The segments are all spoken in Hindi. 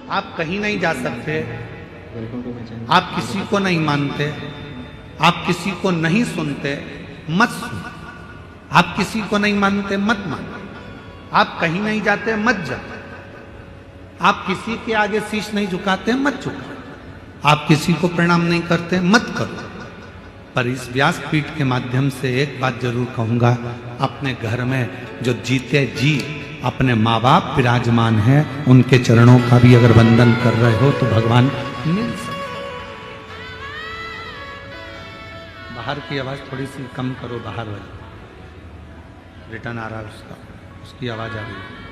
आप कहीं नहीं जा सकते, आप किसी को नहीं मानते, आप किसी को नहीं सुनते, मत सुनो। आप किसी को नहीं मानते, मत मानो। आप कहीं नहीं जाते, मत जाओ। आप किसी के आगे शीश नहीं झुकाते, मत झुकाओ। आप किसी को प्रणाम नहीं करते, मत करो। पर इस व्यासपीठ के माध्यम से एक बात जरूर कहूंगा, अपने घर में जो जीते जी अपने माँ बाप विराजमान हैं, उनके चरणों का भी अगर वंदन कर रहे हो तो भगवान मिल सकते। बाहर की आवाज थोड़ी सी कम करो, बाहर वाली रिटर्न आ रहा है उसका, उसकी आवाज आ रही है।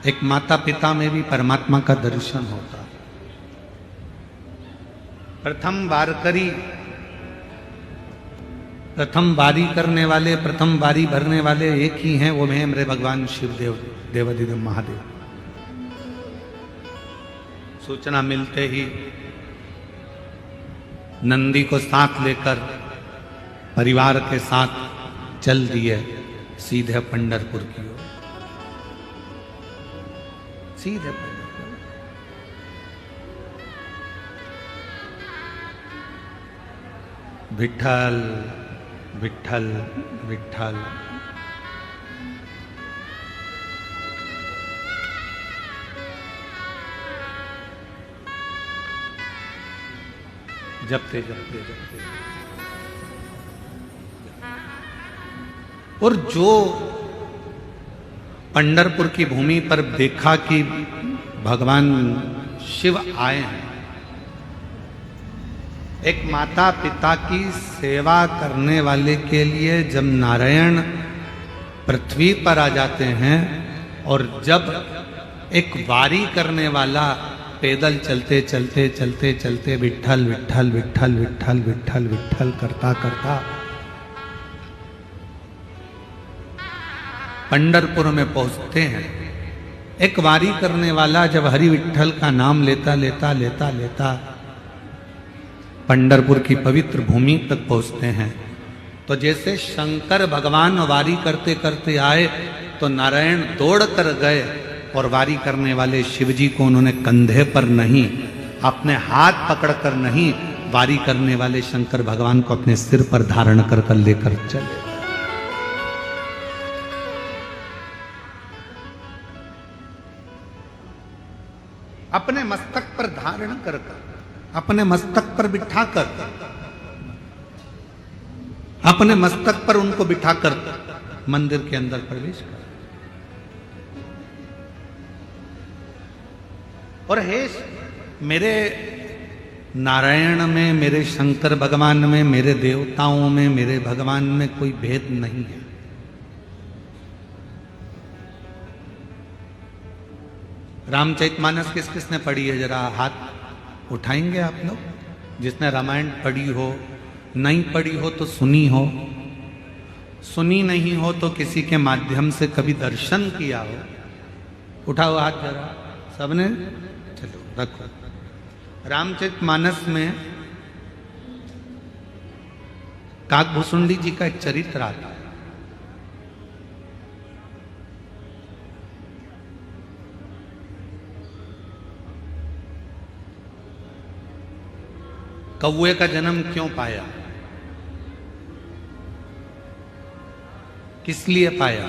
एक माता पिता में भी परमात्मा का दर्शन होता है। प्रथम वारकरी, प्रथम बारी करने वाले, प्रथम बारी भरने वाले एक ही हैं, वो हैं मेरे भगवान शिवदेव, देवाधिदेव महादेव। सूचना मिलते ही नंदी को साथ लेकर परिवार के साथ चल दिए सीधे पंढरपुर की ओर, सीधे पंढरपुर। विठ्ठल विठ्ठल विठ्ठल। जपते जपते जपते। और जो पंढरपुर की भूमि पर देखा कि भगवान शिव आए हैं, एक माता पिता की सेवा करने वाले के लिए जब नारायण पृथ्वी पर आ जाते हैं, और जब एक वारी करने वाला पैदल चलते चलते चलते चलते विठ्ठल विठ्ठल विठ्ठल विठ्ठल विठ्ठल विठ्ठल करता करता पंढरपुर में पहुंचते हैं, एक वारी करने वाला जब हरि विठ्ठल का नाम लेता लेता लेता लेता पंढरपुर की पवित्र भूमि तक पहुंचते हैं, तो जैसे शंकर भगवान वारी करते करते आए तो नारायण दौड़ कर गए, और वारी करने वाले शिवजी को उन्होंने कंधे पर नहीं, अपने हाथ पकड़कर नहीं, वारी करने वाले शंकर भगवान को अपने सिर पर धारण कर कर लेकर चले। अपने मस्तक पर धारण कर कर, अपने मस्तक पर बिठाकर, अपने मस्तक पर उनको बिठाकर मंदिर के अंदर प्रवेश कर। और हे मेरे नारायण में, मेरे शंकर भगवान में, मेरे देवताओं में, मेरे भगवान में कोई भेद नहीं है। रामचरितमानस किस किसने पढ़ी है? जरा हाथ उठाएंगे आप लोग, जिसने रामायण पढ़ी हो, नहीं पढ़ी हो तो सुनी हो, सुनी नहीं हो तो किसी के माध्यम से कभी दर्शन किया हो। उठाओ हाथ जरा सबने, चलो रखो। रामचरितमानस में काकभूषुंडी जी का एक चरित्र आता है। कौवे का जन्म क्यों पाया, किस लिए पाया?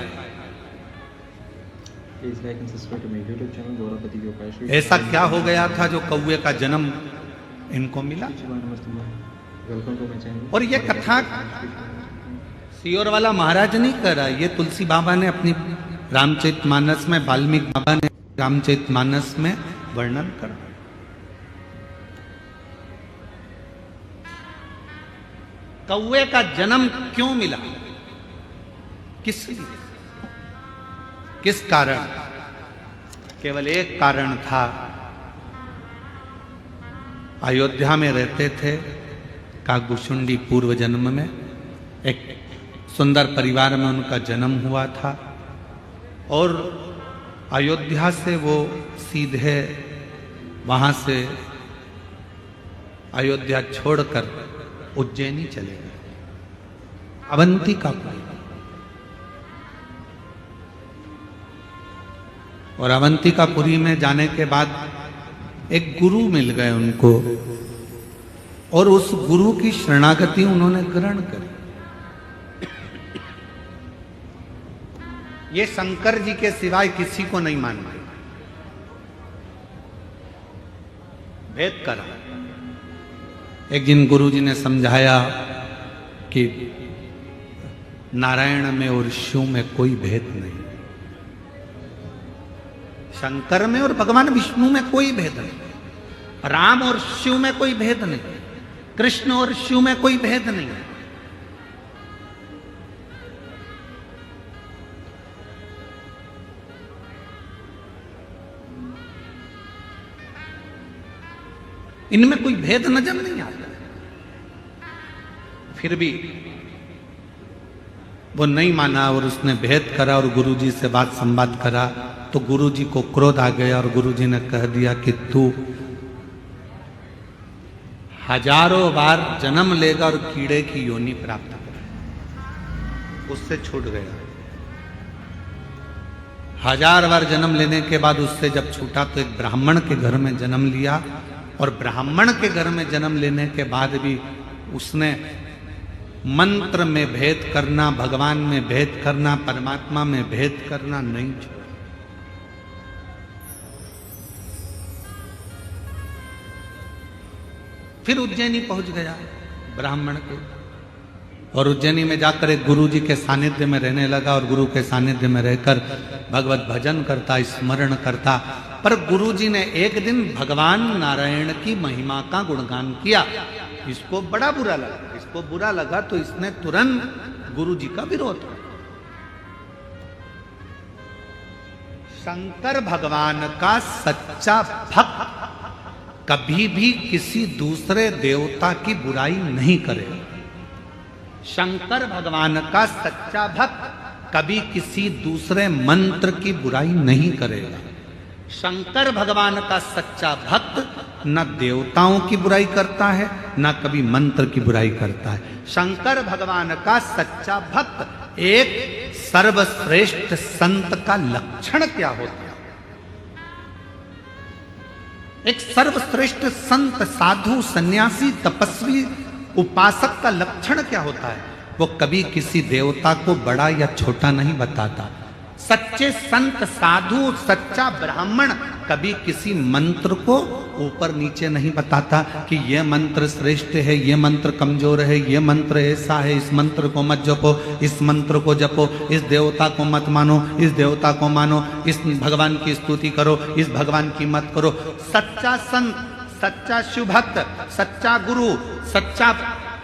ऐसा क्या हो गया था जो कौवे का जन्म इनको मिला? और ये कथा सियोर वाला महाराज नहीं करा, ये तुलसी बाबा ने अपनी रामचरितमानस में, वाल्मीकि बाबा ने रामचरितमानस में वर्णन करा। कौवे का जन्म क्यों मिला, किस लिए, किस कारण? केवल एक कारण था। अयोध्या में रहते थे काकभूषुंडी, पूर्व जन्म में एक सुंदर परिवार में उनका जन्म हुआ था, और अयोध्या से वो सीधे वहां से अयोध्या छोड़कर उज्जैनी चले गए, अवंतिकापुरी। और अवंतिकापुरी में जाने के बाद एक गुरु मिल गए उनको, और उस गुरु की शरणागति उन्होंने ग्रहण करी। ये शंकर जी के सिवाय किसी को नहीं मानते, भेद करा। एक दिन गुरु जी ने समझाया कि नारायण में और शिव में कोई भेद नहीं, शंकर में और भगवान विष्णु में कोई भेद नहीं, राम और शिव में कोई भेद नहीं, कृष्ण और शिव में कोई भेद नहीं। इनमें कोई भेद नजर नहीं आता। फिर भी वो नहीं माना और उसने भेद करा और गुरुजी से बात संवाद करा, तो गुरुजी को क्रोध आ गया और गुरुजी ने कह दिया कि तू हजारों बार जन्म लेगा और कीड़े की योनि प्राप्त करेगा। उससे छूट गया। 1000 बार जन्म लेने के बाद उससे जब छूटा तो एक ब्राह्मण के घर में जन्म लिया, और ब्राह्मण के घर में जन्म लेने के बाद भी उसने मंत्र में भेद करना, भगवान में भेद करना, परमात्मा में भेद करना नहीं छोड़ा। फिर उज्जैनी पहुंच गया ब्राह्मण के, और उज्जैनी में जाकर एक गुरु जी के सानिध्य में रहने लगा, और गुरु के सानिध्य में रहकर भगवत भजन करता, स्मरण करता। पर गुरु जी ने एक दिन भगवान नारायण की महिमा का गुणगान किया। इसको बड़ा बुरा लगा। इसको बुरा लगा तो इसने तुरंत गुरु जी का विरोध किया। शंकर भगवान का सच्चा भक्त कभी भी किसी दूसरे देवता की बुराई नहीं करेगा। शंकर भगवान का सच्चा भक्त कभी किसी दूसरे मंत्र की बुराई नहीं करेगा। शंकर भगवान का सच्चा भक्त न देवताओं की बुराई करता है, न कभी मंत्र की बुराई करता है। शंकर भगवान का सच्चा भक्त एक सर्वश्रेष्ठ संत का लक्षण क्या होता है? एक सर्वश्रेष्ठ संत, साधु, सन्यासी, तपस्वी, उपासक का लक्षण क्या होता है? वो कभी किसी देवता को बड़ा या छोटा नहीं बताता। सच्चे संत, साधु, सच्चा ब्राह्मण कभी किसी मंत्र को ऊपर नीचे नहीं बताता कि यह मंत्र श्रेष्ठ है, यह मंत्र कमजोर है, यह मंत्र ऐसा है, इस मंत्र को मत जपो, इस मंत्र को जपो, इस देवता को मत मानो, इस देवता को मानो, इस भगवान की स्तुति करो, इस भगवान की मत करो। सच्चा संत, सच्चा शिव भक्त, सच्चा गुरु, सच्चा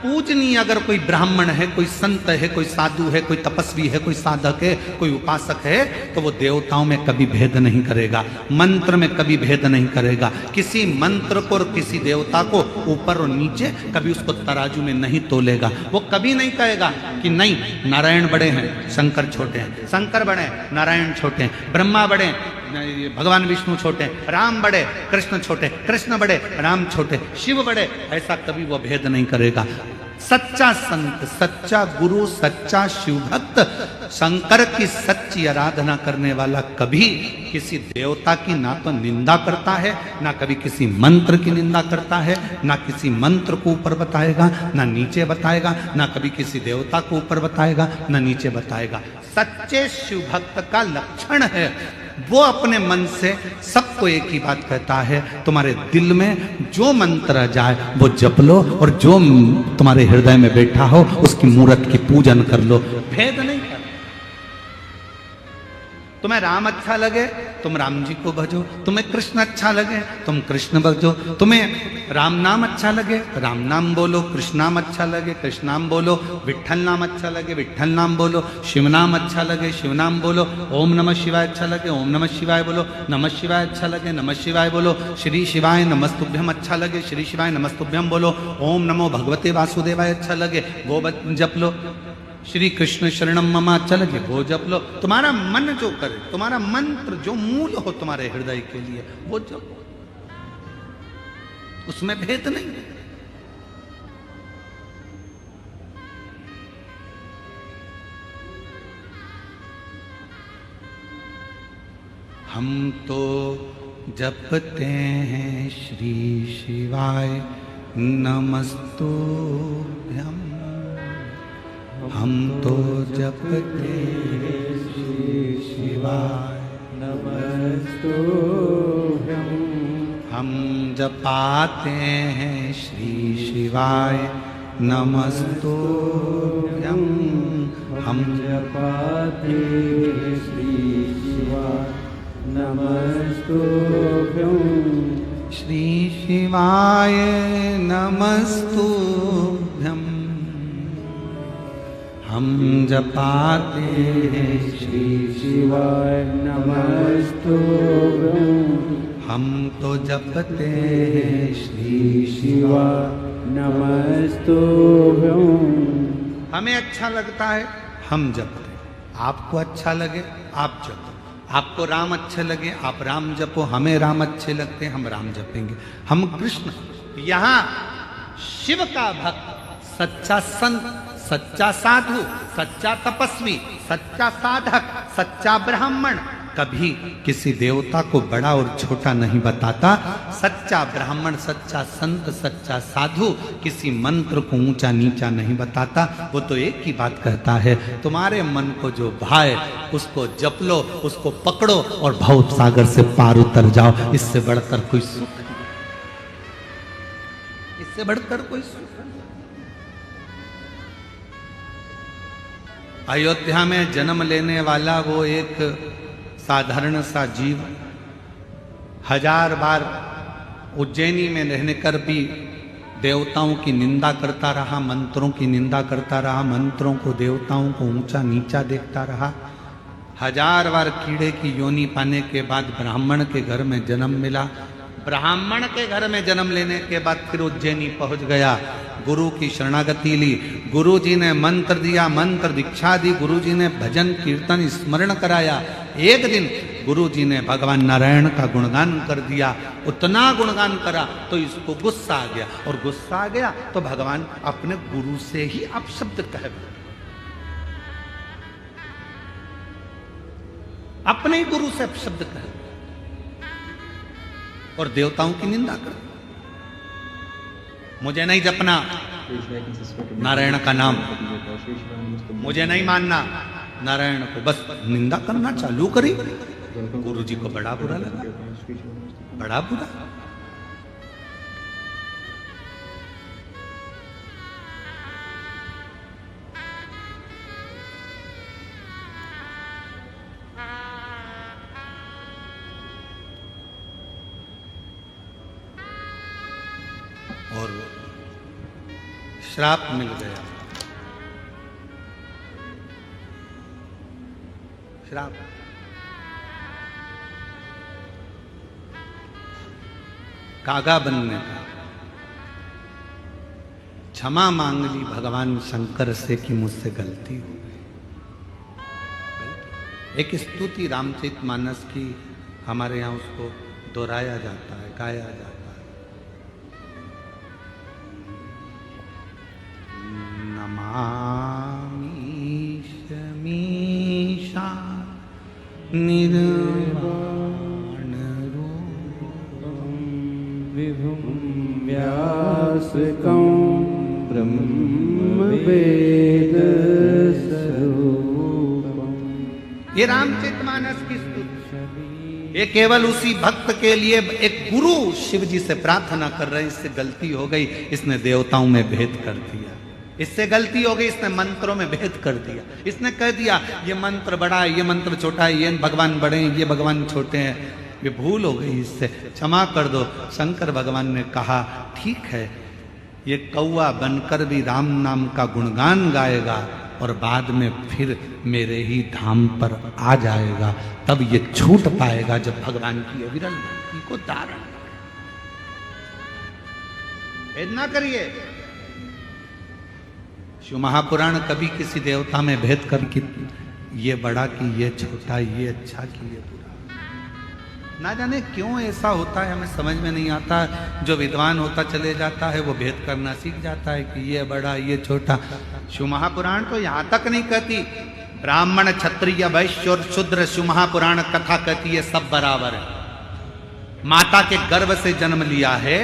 पूजनीय अगर कोई ब्राह्मण है, कोई संत है, कोई साधु है, कोई तपस्वी है, कोई साधक है, कोई उपासक है, तो वो देवताओं में कभी भेद नहीं करेगा, मंत्र में कभी भेद नहीं करेगा। किसी मंत्र को और किसी देवता को ऊपर और नीचे कभी उसको तराजू में नहीं तोलेगा। वो कभी नहीं कहेगा कि नहीं नारायण बड़े हैं, शंकर छोटे हैं, शंकर बड़े हैं, नारायण छोटे हैं, ब्रह्मा बड़े, भगवान विष्णु छोटे, राम बड़े, कृष्ण छोटे, कृष्ण बड़े, राम छोटे, शिव बड़े, ऐसा कभी वो भेद नहीं करेगा। सच्चा संत, सच्चा गुरु, सच्चा शिव भक्त, शंकर की सच्ची आराधना करने वाला कभी किसी देवता की ना तो निंदा करता है, ना कभी किसी मंत्र की निंदा करता है, ना किसी मंत्र को ऊपर बताएगा, ना नीचे बताएगा, ना कभी किसी देवता को ऊपर बताएगा, ना नीचे बताएगा। सच्चे शिव भक्त का लक्षण है वो अपने मन से सबको एक ही बात कहता है, तुम्हारे दिल में जो मंत्र जाए वो जप लो, और जो तुम्हारे हृदय में बैठा हो उसकी मूर्त की पूजन कर लो। भेद नहीं कर। तुम्हें राम अच्छा लगे तुम राम जी को भजो, तुम्हें कृष्ण अच्छा लगे तुम कृष्ण भजो, तुम्हें राम नाम अच्छा लगे राम नाम बोलो, कृष्ण नाम अच्छा लगे कृष्ण नाम बोलो, विठ्ठल नाम अच्छा लगे विठ्ठल नाम बोलो, शिव नाम अच्छा लगे शिव नाम बोलो, ओम नमः शिवाय अच्छा लगे ओम नमः शिवाय बोलो, नमः शिवाय अच्छा लगे नमः शिवाय बोलो, श्री शिवाय नमस्तुभ्यम अच्छा लगे श्री शिवाय नमस्तुभ्यम बोलो, ओम नमो भगवते वासुदेवाय अच्छा लगे वो जप लो। श्री कृष्ण शरणम ममा चल के वो जप लो। तुम्हारा मन जो करे, तुम्हारा मंत्र जो मूल हो तुम्हारे हृदय के लिए वो जप, उसमें भेद नहीं। हम तो जपते हैं श्री शिवाय नमस्तुभ्यं। हम तो जपते हैं श्री शिवाय नमस्तुभ्यं। हम जपाते हैं श्री शिवाय नमस्तुभ्यं। हम जपाते श्री शिवाय नमस्तुभ्यं। श्री शिवाय नमस्तुभ्यं। हम जपाते हैं श्री शिवाय नमस्तुभ्यं। हम तो जपते हैं श्री शिवाय नमस्तुभ्यं। हमें अच्छा लगता है हम जपते, आपको अच्छा लगे आप जपो। आपको राम अच्छे लगे आप राम जपो, हमें राम अच्छे लगते हैं हम राम जपेंगे। हम कृष्ण, यहां शिव का भक्त, सच्चा संत, सच्चा साधु, सच्चा तपस्वी, सच्चा साधक, सच्चा ब्राह्मण कभी किसी देवता को बड़ा और छोटा नहीं बताता। सच्चा ब्राह्मण, सच्चा संत, सच्चा साधु किसी मंत्र को ऊंचा नीचा नहीं बताता। वो तो एक ही बात कहता है, तुम्हारे मन को जो भाए उसको जप लो, उसको पकड़ो और भव सागर से पार उतर जाओ। इससे बढ़कर कोई सुख नहीं, इससे बढ़कर कोई सुख नहीं। अयोध्या में जन्म लेने वाला वो एक साधारण सा जीव 1000 बार उज्जैनी में रहने कर भी देवताओं की निंदा करता रहा, मंत्रों की निंदा करता रहा, मंत्रों को देवताओं को ऊंचा नीचा देखता रहा। 1000 बार कीड़े की योनि पाने के बाद ब्राह्मण के घर में जन्म मिला। ब्राह्मण के घर में जन्म लेने के बाद फिर उज्जैनी पहुंच गया, गुरु की शरणागति ली। गुरु जी ने मंत्र दिया, मंत्र दीक्षा दी, गुरु जी ने भजन कीर्तन स्मरण कराया। एक दिन गुरु जी ने भगवान नारायण का गुणगान कर दिया। उतना गुणगान करा तो इसको गुस्सा आ गया, और गुस्सा आ गया तो भगवान अपने गुरु से ही अपशब्द कह, अपने ही गुरु से अपशब्द कह और देवताओं की निंदा कर। मुझे नहीं जपना नारायण का नाम, मुझे नहीं मानना नारायण को, बस निंदा करना चालू करी। गुरु जी को बड़ा बुरा लगा, बड़ा बुरा। और श्राप मिल गया, श्राप। कागा बनने का। क्षमा मांग ली भगवान शंकर से कि मुझसे गलती हो गई। एक स्तुति रामचरितमानस की हमारे यहाँ उसको दोहराया जाता है, गाया जाता है। नमामीशमीशा निर्वाण रूपं विभुं व्यासकं ब्रह्मवेद स्वरूपम्। ये रामचरितमानस की स्तुति, ये केवल उसी भक्त के लिए एक गुरु शिव जी से प्रार्थना कर रहे, इससे गलती हो गई, इसने देवताओं में भेद कर दिया, इससे गलती हो गई, इसने मंत्रों में भेद कर दिया। इसने कह दिया ये मंत्र बड़ा है, ये मंत्र छोटा है, ये भगवान बड़े हैं, ये भगवान छोटे हैं। ये भूल हो गई, इससे क्षमा कर दो। शंकर भगवान ने कहा ठीक है, ये कौवा बनकर भी राम नाम का गुणगान गाएगा और बाद में फिर मेरे ही धाम पर आ जाएगा, तब ये छूट पाएगा जब भगवान की अविरल भक्ति को धारण। भेद ना करिए, शिव महापुराण कभी किसी देवता में भेद कर कि ये बड़ा कि ये छोटा, ये अच्छा कि ये बुरा। ना जाने क्यों ऐसा होता है, हमें समझ में नहीं आता। जो विद्वान होता चले जाता है वो भेद करना सीख जाता है कि ये बड़ा ये छोटा। शिव महापुराण तो यहाँ तक नहीं कहती ब्राह्मण क्षत्रिय वैश्य और शूद्र, शिव महापुराण कथा कहती है सब बराबर है। माता के गर्भ से जन्म लिया है,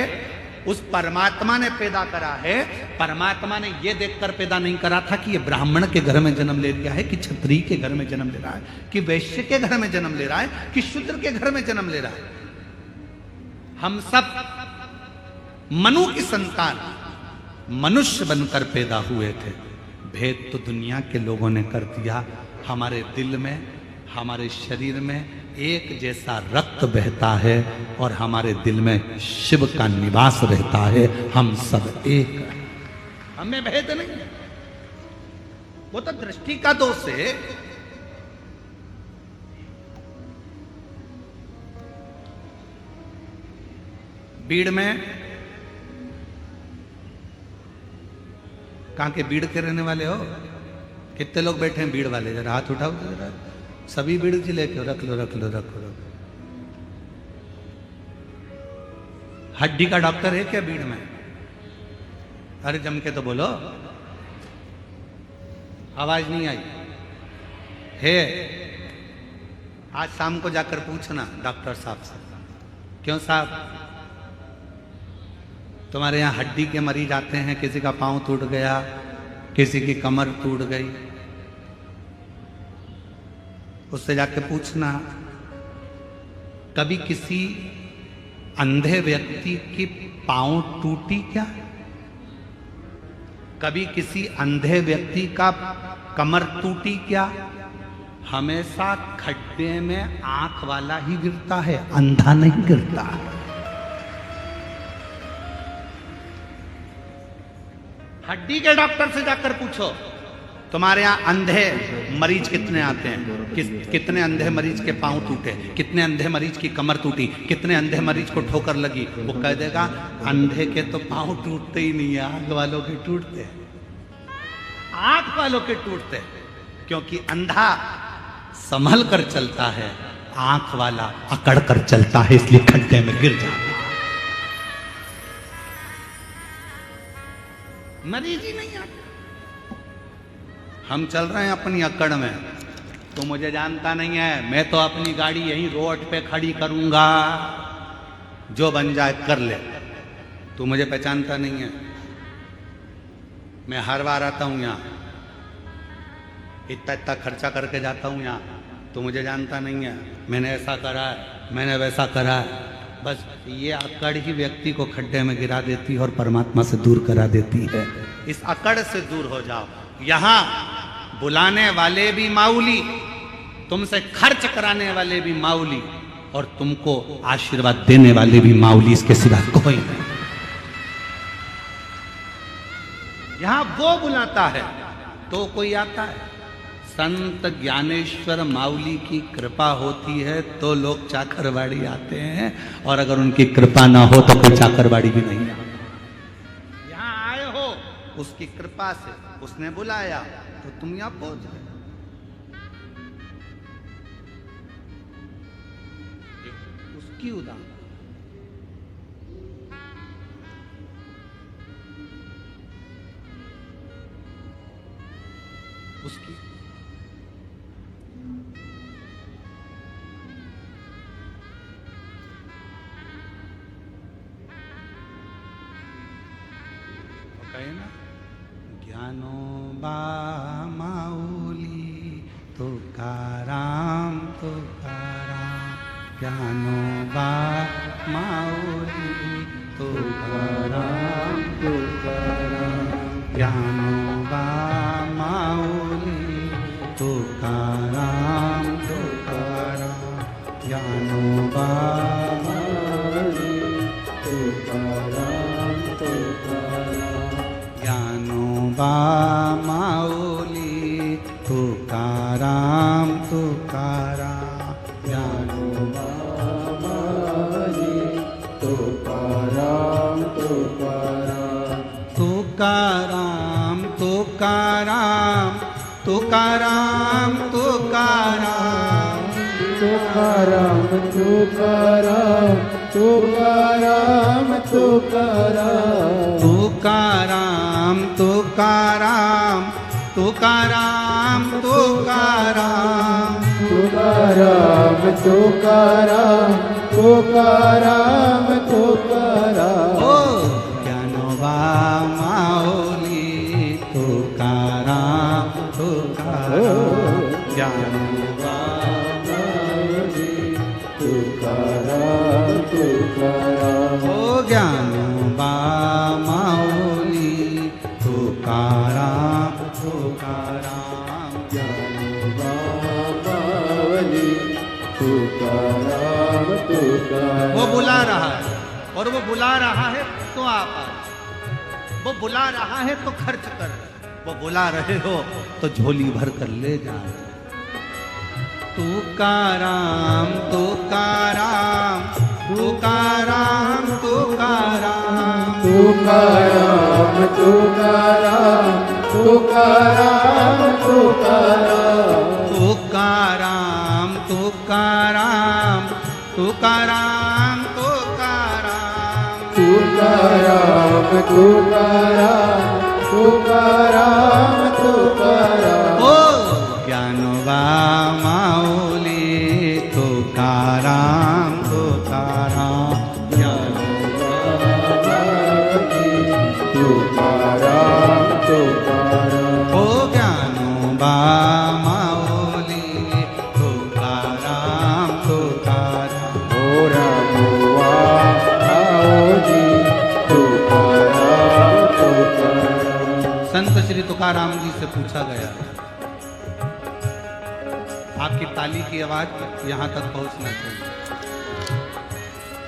उस परमात्मा ने पैदा करा है। परमात्मा ने यह देखकर पैदा नहीं करा था कि ये ब्राह्मण के घर में जन्म ले लिया है, कि क्षत्रिय के घर में जन्म ले रहा है, कि वैश्य के घर में जन्म ले रहा है, कि शूद्र के घर में जन्म ले रहा है। हम सब मनु की संतान मनुष्य बनकर पैदा हुए थे। भेद तो दुनिया के लोगों ने कर दिया। हमारे दिल में, हमारे शरीर में एक जैसा रक्त बहता है और हमारे दिल में शिव का निवास रहता है। हम सब एक हैं, हमें भेद नहीं है। वो तो दृष्टि का दोष है। बीड़ में, कहां के बीड़ के रहने वाले हो? कितने लोग बैठे हैं बीड़ वाले? जरा हाथ उठाओ जरा। सभी बीड़ जी लेके रख लो रख लो रख लो। हड्डी का डॉक्टर है क्या बीड़ में? अरे जम के तो बोलो, आवाज नहीं आई है। आज शाम को जाकर पूछना डॉक्टर साहब से, क्यों साहब तुम्हारे यहां हड्डी के मरीज आते हैं, किसी का पांव टूट गया, किसी की कमर टूट गई, उससे जाके पूछना कभी किसी अंधे व्यक्ति की पांव टूटी क्या? कभी किसी अंधे व्यक्ति का कमर टूटी क्या? हमेशा खड्डे में आंख वाला ही गिरता है, अंधा नहीं गिरता। हड्डी के डॉक्टर से जाकर पूछो तुम्हारे यहाँ अंधे मरीज कितने आते हैं, कितने अंधे मरीज के पांव टूटे, कितने अंधे मरीज की कमर टूटी, कितने अंधे मरीज को ठोकर लगी। वो कह देगा अंधे के तो पांव टूटते ही नहीं है, आंख वालों के टूटते हैं, आंख वालों के टूटते हैं। क्योंकि अंधा संभल कर चलता है, आंख वाला अकड़ कर चलता है, इसलिए खड्डे में गिर जाता है। मरीज ही नहीं आता। हम चल रहे हैं अपनी अकड़ में, तो मुझे जानता नहीं है, मैं तो अपनी गाड़ी यहीं रोड पे खड़ी करूंगा, जो बन जाए कर ले। तू मुझे पहचानता नहीं है, मैं हर बार आता हूं यहाँ, इतना इतना खर्चा करके जाता हूं यहाँ। तू मुझे जानता नहीं है, मैंने ऐसा करा है, मैंने वैसा करा है। बस ये अकड़ ही व्यक्ति को खड्डे में गिरा देती है और परमात्मा से दूर करा देती है। इस अकड़ से दूर हो जाओ। यहां बुलाने वाले भी माऊली, तुमसे खर्च कराने वाले भी माऊली, और तुमको आशीर्वाद देने वाले भी माऊली, इसके सिवा कोई नहीं। यहां वो बुलाता है तो कोई आता है। संत ज्ञानेश्वर माऊली की कृपा होती है तो लोग चाकरवाड़ी आते हैं, और अगर उनकी कृपा ना हो तो कोई चाकरवाड़ी भी नहीं आता। यहां आए हो उसकी कृपा से, उसने बुलाया तो तुम यहां पहुंच गए। उसकी उदाहरण, उसकी ना, ज्ञानो बा माऊली तुकाराम तुकाराम, ज्ञानो बा माऊली तुकाराम तुकाराम, ज्ञानो बा माऊली तुकाराम तुकाराम, ज्ञानो बा माऊली तुकाराम तुकाराम, ज्ञानो बा माऊली तुकाराम तुकाराम, ज्ञानो बा माऊली तुकाराम तुकाराम। तुकाराम तुकाराम तुकाराम तुकाराम तुकाराम तुकाराम तुकाराम तुकाराम तुकाराम तुकाराम तुकाराम तुकाराम तुकाराम तुकाराम ओ ज्ञानोबा माऊली तुकाराम तुकाराम ज्ञानोबा तुकाराम तुकाराम ओ ज्ञानोबा माऊली तुकाराम तुकाराम मावली तुकाराम तुकाराम। वो बुला रहा है और वो बुला रहा है तो आप आए, वो बुला रहा है तो खर्च कर, वो बुला रहे हो तो झोली भर कर ले जाओ। तुकाराम तुकाराम तुकाराम तुकाराम तुकाराम तुकाराम तुकाराम तुकाराम तुकाराम तुकाराम तुकाराम तुकाराम तुकाराम तुकाराम तुकाराम तुकाराम। ओ ज्ञानोबा माऊली तुकाराम तुकाराम ज्ञानोबा तुकाराम तुकाराम ओ ज्ञानोबा माऊली तुकाराम तुकाराम ओ रामोवा आओजी तुकाराम तुकाराम। संत श्री तुकाराम जी से पूछा गया, आपकी ताली की आवाज यहां तक पहुंचना चाहिए।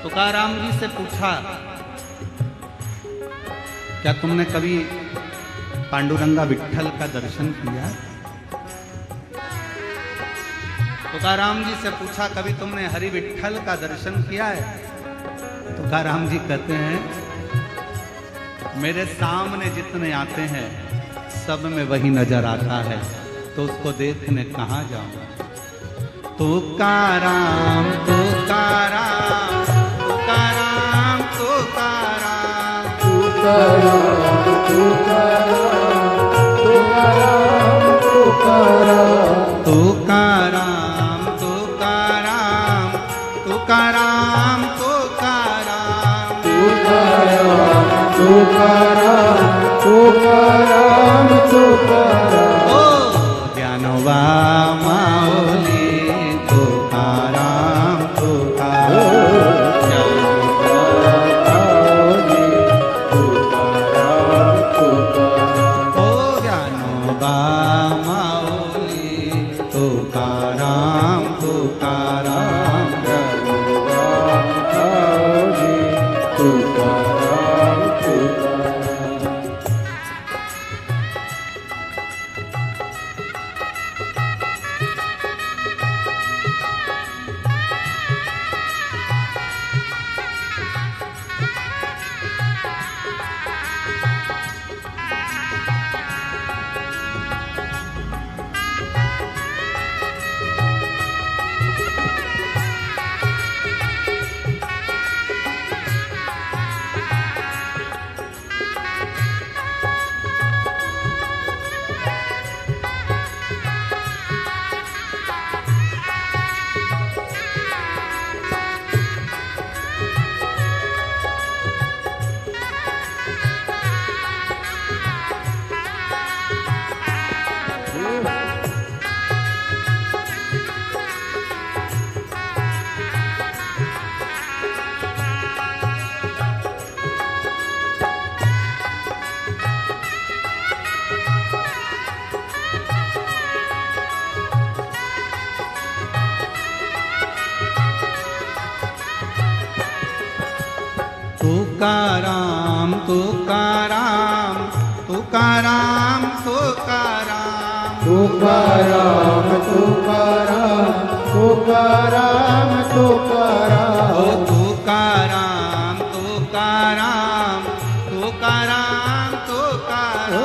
तुकाराम जी से पूछा, क्या तुमने कभी पांडुरंगा विट्ठल का दर्शन किया? तुकाराम जी से पूछा, कभी तुमने हरि विट्ठल का दर्शन किया है? तुकाराम जी कहते हैं, मेरे सामने जितने आते हैं सब में वही नजर आता है, तो उसको देखने कहाँ जाऊं? तुकाराम तुकाराम तुकाराम तुकाराम तुकाराम तुकाराम तुकाराम तुकाराम तुकाराम तुकाराम तुकाराम तुकाराम तुकाराम तुकाराम। ओ ज्ञानोबा माऊली तुकाराम तुकाराम ज्ञानोबा ओ ज्ञानोबा माऊली तुकाराम तुकाराम तुकाराम तुकाराम। तुकाराम तुकाराम तुकाराम तुकाराम तुकाराम तुकाराम तुकाराम तुकाराम ओ तुकाराम तुकाराम तुकाराम तुकाराम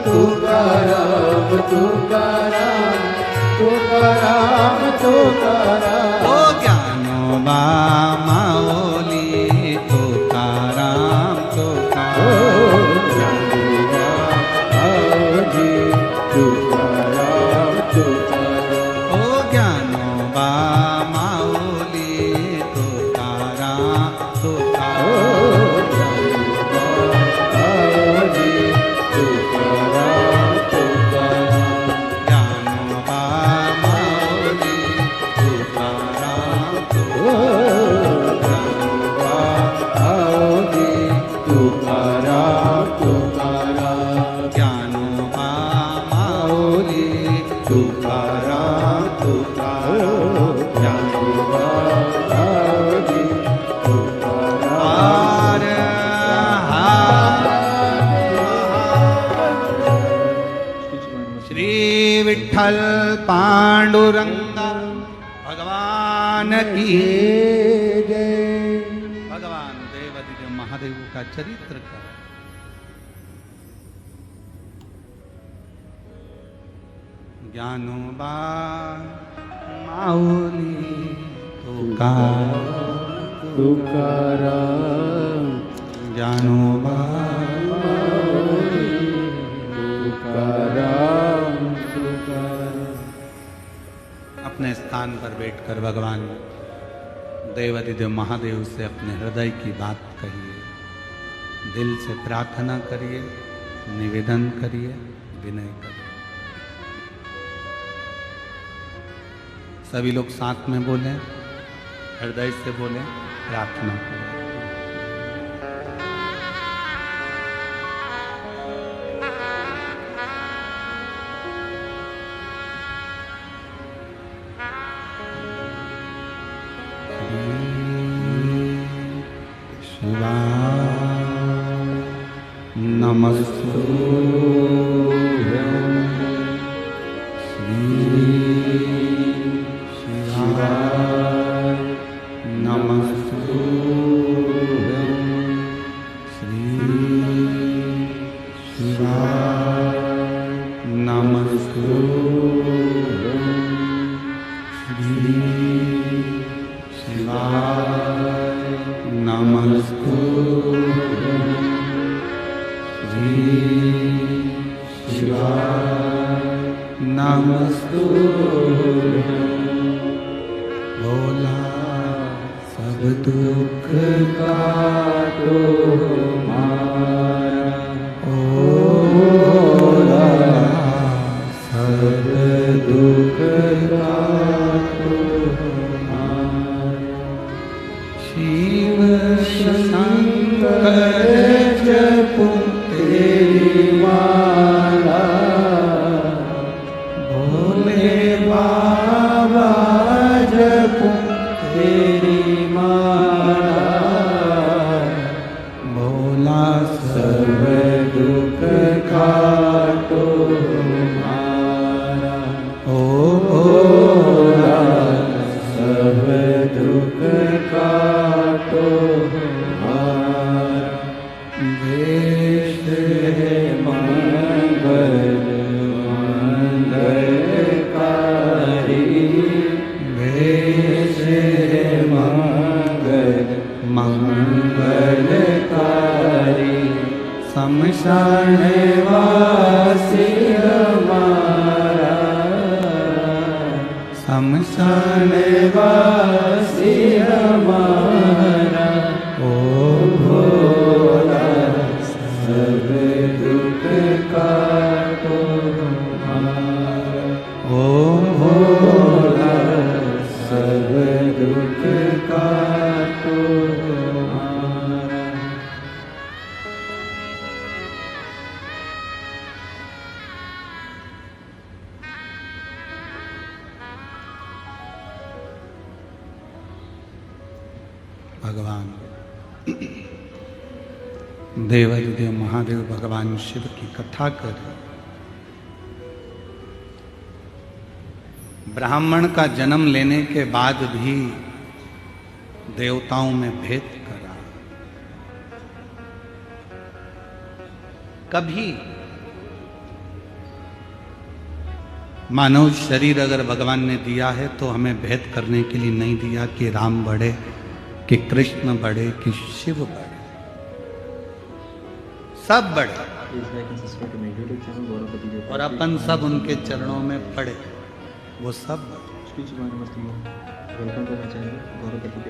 तुकाराम तुकाराम तुकाराम तुकाराम ओ ज्ञानोबा माऊली तुकाराम तुकाराम तुकाराम तुकाराम ओ ज्ञानोबा माऊली तुकाराम तुकाराम ज्ञानोबा माऊली तुकाराम तुकाराम तुकाराम ज्ञानोबा माऊली तुकाराम तुकाराम ज्ञानोबा माऊली तुकाराम श्री विठ्ठल पांडुरंगा भगवान की जय भगवान देवादिदेव महादेव का चरित्र का ज्ञानोबा माऊली तुकाराम ज्ञानोबा तुकाराम तुकाराम अपने स्थान पर बैठकर भगवान देवादिदेव महादेव से अपने हृदय की बात कहिए, दिल से प्रार्थना करिए, निवेदन करिए, विनय करिए। सभी लोग साथ में बोलें, हृदय से बोलें, प्रार्थना करें। नमस्तुभ्यं श्री शिवाय नमस्तुभ्यं श्री शिवाय नमस्तुभ्यं श्री शिवाय नमस्तुभ्यं शिवाय नमस्तुभ्यं भोला सब दुख काटो हमारा ओ भोला सब दुख काटो हमारा शिव शंकर जपो तेरी माला भोले बाबा जपो तेरी माला भोला सर्व दुख काटो हमारा ओ भोला सर्व दुख काटो हमारा देश है मंगल मंगलकारी देश है मंगल मंगलकारी शमशान वासी हमारा शमशान वासी हमारा ओ भोला सब दुख काटो हमारा ओ भोला सब दुख काटो हमारा। भगवान देवादिदेव महादेव भगवान शिव की कथा करें। ब्राह्मण का जन्म लेने के बाद भी देवताओं में भेद करा। कभी मानव शरीर अगर भगवान ने दिया है तो हमें भेद करने के लिए नहीं दिया कि राम बढ़े, कि कृष्ण बढ़े, कि शिव बढ़े, सब बढ़े और अपन सब उनके चरणों में पड़े, वो सब बढ़े।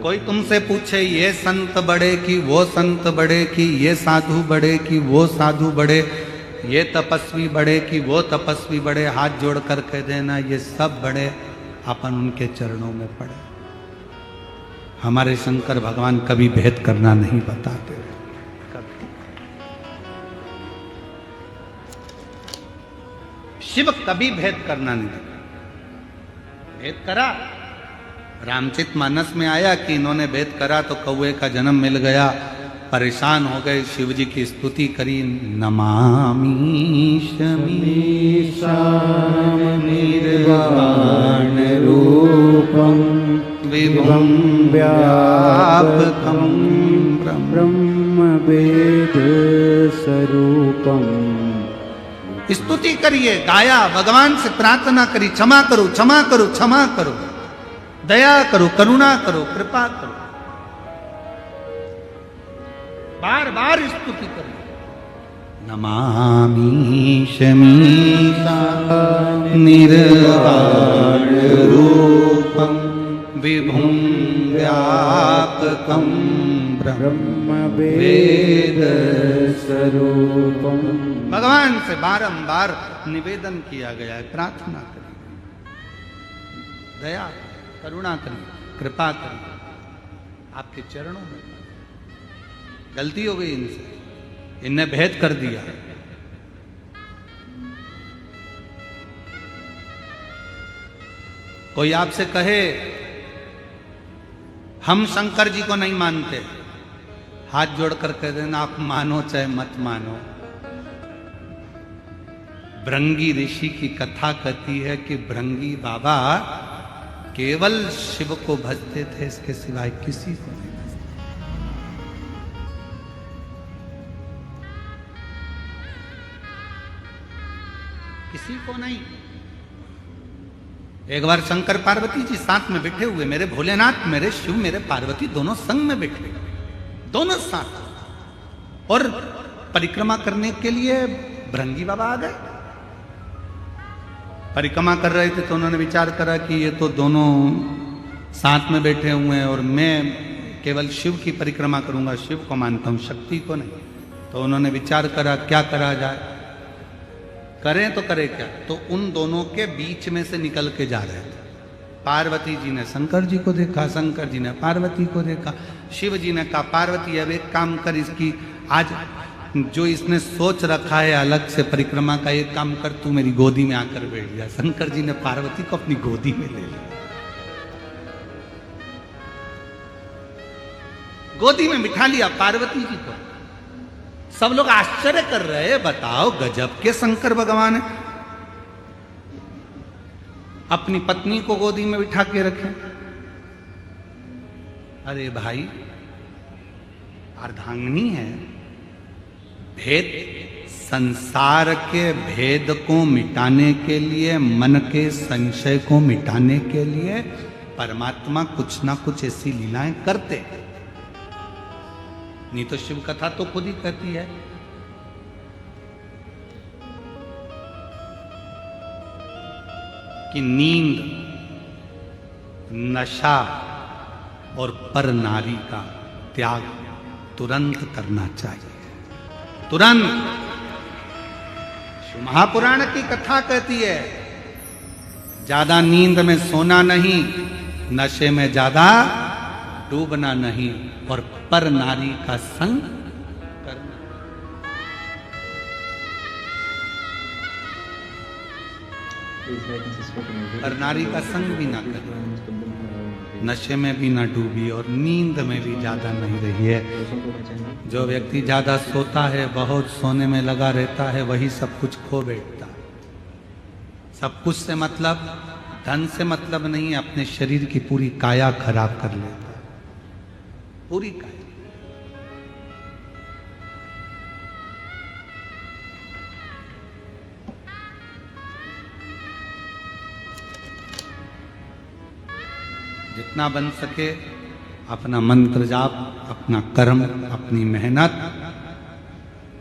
कोई तुमसे पूछे ये संत बड़े कि वो संत बड़े, कि ये साधु बड़े कि वो साधु बड़े, ये तपस्वी बड़े कि वो तपस्वी बड़े, हाथ जोड़ कर कह देना ये सब बड़े, अपन उनके चरणों में पड़े। हमारे शंकर भगवान कभी भेद करना नहीं बताते, कभी। शिव कभी भेद करना नहीं बताते। भेद करा, रामचरितमानस में आया कि इन्होंने भेद करा तो कौए का जन्म मिल गया, परेशान हो गए, शिव जी की स्तुति करी, नमामि शमीशाम निर्वाण रूपम विभुं व्यापकं ब्रह्म वेद स्वरूपम। स्तुति करिए, गाया, भगवान से प्रार्थना करी, क्षमा करो, क्षमा करो, क्षमा करो, दया करो, करुणा करो, कृपा करो, बार बार स्तुति करो। नमामि शमीशा निर्वाण रूपम विभुं व्यापकं ब्रह्म वेद स्वरूपम। भगवान से बारंबार निवेदन किया गया है, प्रार्थना करिए, दया करुणा करिए, कृपा करिए, आपके चरणों में। गलती हो गई इनसे, इनने भेद कर दिया। कोई आपसे कहे हम शंकर जी को नहीं मानते, हाथ जोड़कर कह देना आप मानो चाहे मत मानो। भृंगी ऋषि की कथा कहती है कि भृंगी बाबा केवल शिव को भजते थे, इसके सिवाय किसी को नहीं। किसी को नहीं। एक बार शंकर पार्वती जी साथ में बैठे हुए, मेरे भोलेनाथ, मेरे शिव, मेरे पार्वती दोनों संग में बैठे, दोनों साथ, और परिक्रमा करने के लिए भृंगी बाबा आ गए। परिक्रमा कर रहे थे तो उन्होंने विचार करा कि ये तो दोनों साथ में बैठे हुए हैं और मैं केवल शिव की परिक्रमा करूंगा, शिव को मानता हूं, शक्ति को नहीं। तो उन्होंने विचार करा क्या करा जाए, करें तो करें क्या। तो उन दोनों के बीच में से निकल के जा रहे थे। पार्वती जी ने शंकर जी को देखा, शंकर जी ने पार्वती को देखा, शिव जी ने कहा पार्वती अब एक काम कर, इसकी आज जो इसने सोच रखा है अलग से परिक्रमा का, एक काम कर, तू मेरी गोदी में आकर बैठ जा। शंकर जी ने पार्वती को अपनी गोदी में ले लिया, गोदी में बिठा लिया पार्वती जी को। सब लोग आश्चर्य कर रहे हैं, बताओ गजब के शंकर भगवान है, अपनी पत्नी को गोदी में बिठा के रखे। अरे भाई अर्धांगिनी है, भेद, संसार के भेद को मिटाने के लिए, मन के संशय को मिटाने के लिए परमात्मा कुछ ना कुछ ऐसी लीलाएं करते। नहीं तो शिव कथा तो खुद ही कहती है कि नींद, नशा और पर नारी का त्याग तुरंत करना चाहिए, तुरंत। महापुराण की कथा कहती है ज्यादा नींद में सोना नहीं, नशे में ज्यादा डूबना नहीं, और पर नारी का संग करना। पर नारी का संग भी ना करें, नशे में भी ना डूबी और नींद में भी ज्यादा नहीं रही है। जो व्यक्ति ज्यादा सोता है, बहुत सोने में लगा रहता है, वही सब कुछ खो बैठता है। सब कुछ से मतलब, धन से मतलब नहीं, अपने शरीर की पूरी काया खराब कर लेता है, पूरी काया। जितना बन सके अपना मंत्र जाप, अपना कर्म, अपनी मेहनत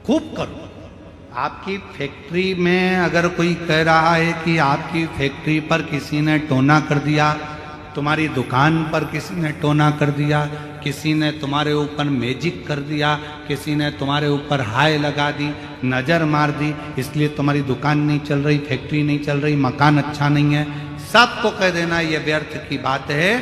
खूब करो। आपकी फैक्ट्री में अगर कोई कह रहा है कि आपकी फैक्ट्री पर किसी ने टोना कर दिया, तुम्हारी दुकान पर किसी ने टोना कर दिया, किसी ने तुम्हारे ऊपर मैजिक कर दिया, किसी ने तुम्हारे ऊपर हाय लगा दी, नज़र मार दी, इसलिए तुम्हारी दुकान नहीं चल रही, फैक्ट्री नहीं चल रही, मकान अच्छा नहीं है, सबको कह देना ये व्यर्थ की बात है।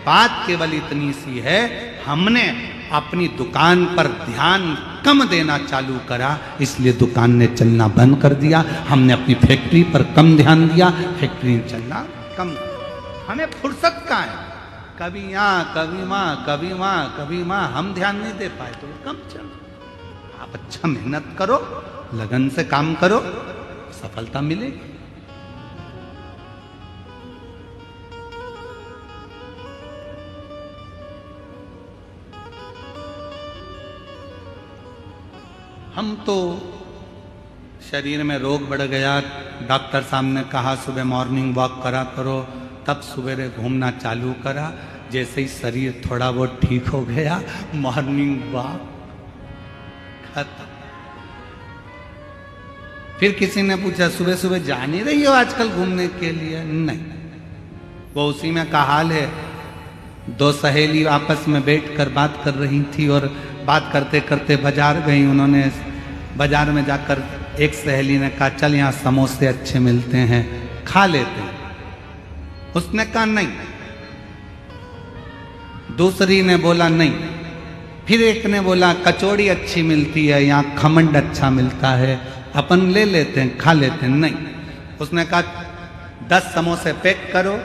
बात केवल इतनी सी है, हमने अपनी दुकान पर ध्यान कम देना चालू करा, इसलिए दुकान ने चलना बंद कर दिया। हमने अपनी फैक्ट्री पर कम ध्यान दिया, फैक्ट्री ने चलना कम। हमें फुर्सत कहाँ है, कभी यहाँ कभी वहाँ, कभी वहाँ कभी वहाँ, हम ध्यान नहीं दे पाए तो कम चलो। आप अच्छा मेहनत करो, लगन से काम करो, सफलता मिलेगी। हम तो शरीर में रोग बढ़ गया, डॉक्टर साहब ने कहा सुबह मॉर्निंग वॉक करा करो, तब सवेरे घूमना चालू करा। जैसे ही शरीर थोड़ा बहुत ठीक हो गया, मॉर्निंग वॉक खत्म। फिर किसी ने पूछा सुबह सुबह जा नहीं रही हो आजकल घूमने के लिए? नहीं, वो उसी में का हाल है। दो सहेली आपस में बैठकर बात कर रही थी और बात करते करते बाजार गई। उन्होंने बाजार में जाकर एक सहेली ने कहा चल यहाँ समोसे अच्छे मिलते हैं, खा लेते हैं। उसने कहा नहीं, दूसरी ने बोला नहीं, फिर एक ने बोला कचौड़ी अच्छी मिलती है, यहाँ खमंड अच्छा मिलता है, अपन ले लेते हैं, खा लेते हैं। नहीं, उसने कहा 10 समोसे पैक करो,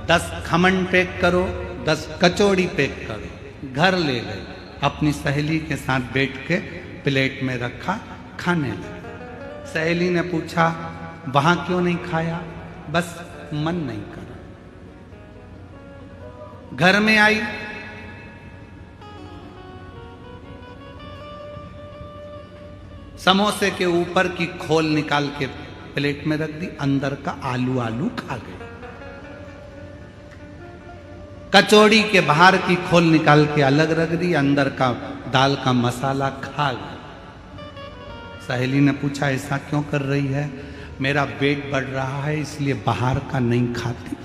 10 खमंड पैक करो, 10 कचौड़ी पैक करो। घर ले गए, अपनी सहेली के साथ बैठ के प्लेट में रखा, खाने लगे। सहेली ने पूछा वहां क्यों नहीं खाया? बस मन नहीं करा। घर में आई, समोसे के ऊपर की खोल निकाल के प्लेट में रख दी, अंदर का आलू आलू खा गए। कचौड़ी के बाहर की खोल निकाल के अलग रख दी, अंदर का दाल का मसाला खा गए। सहेली ने पूछा ऐसा क्यों कर रही है? मेरा पेट बढ़ रहा है इसलिए बाहर का नहीं खाती।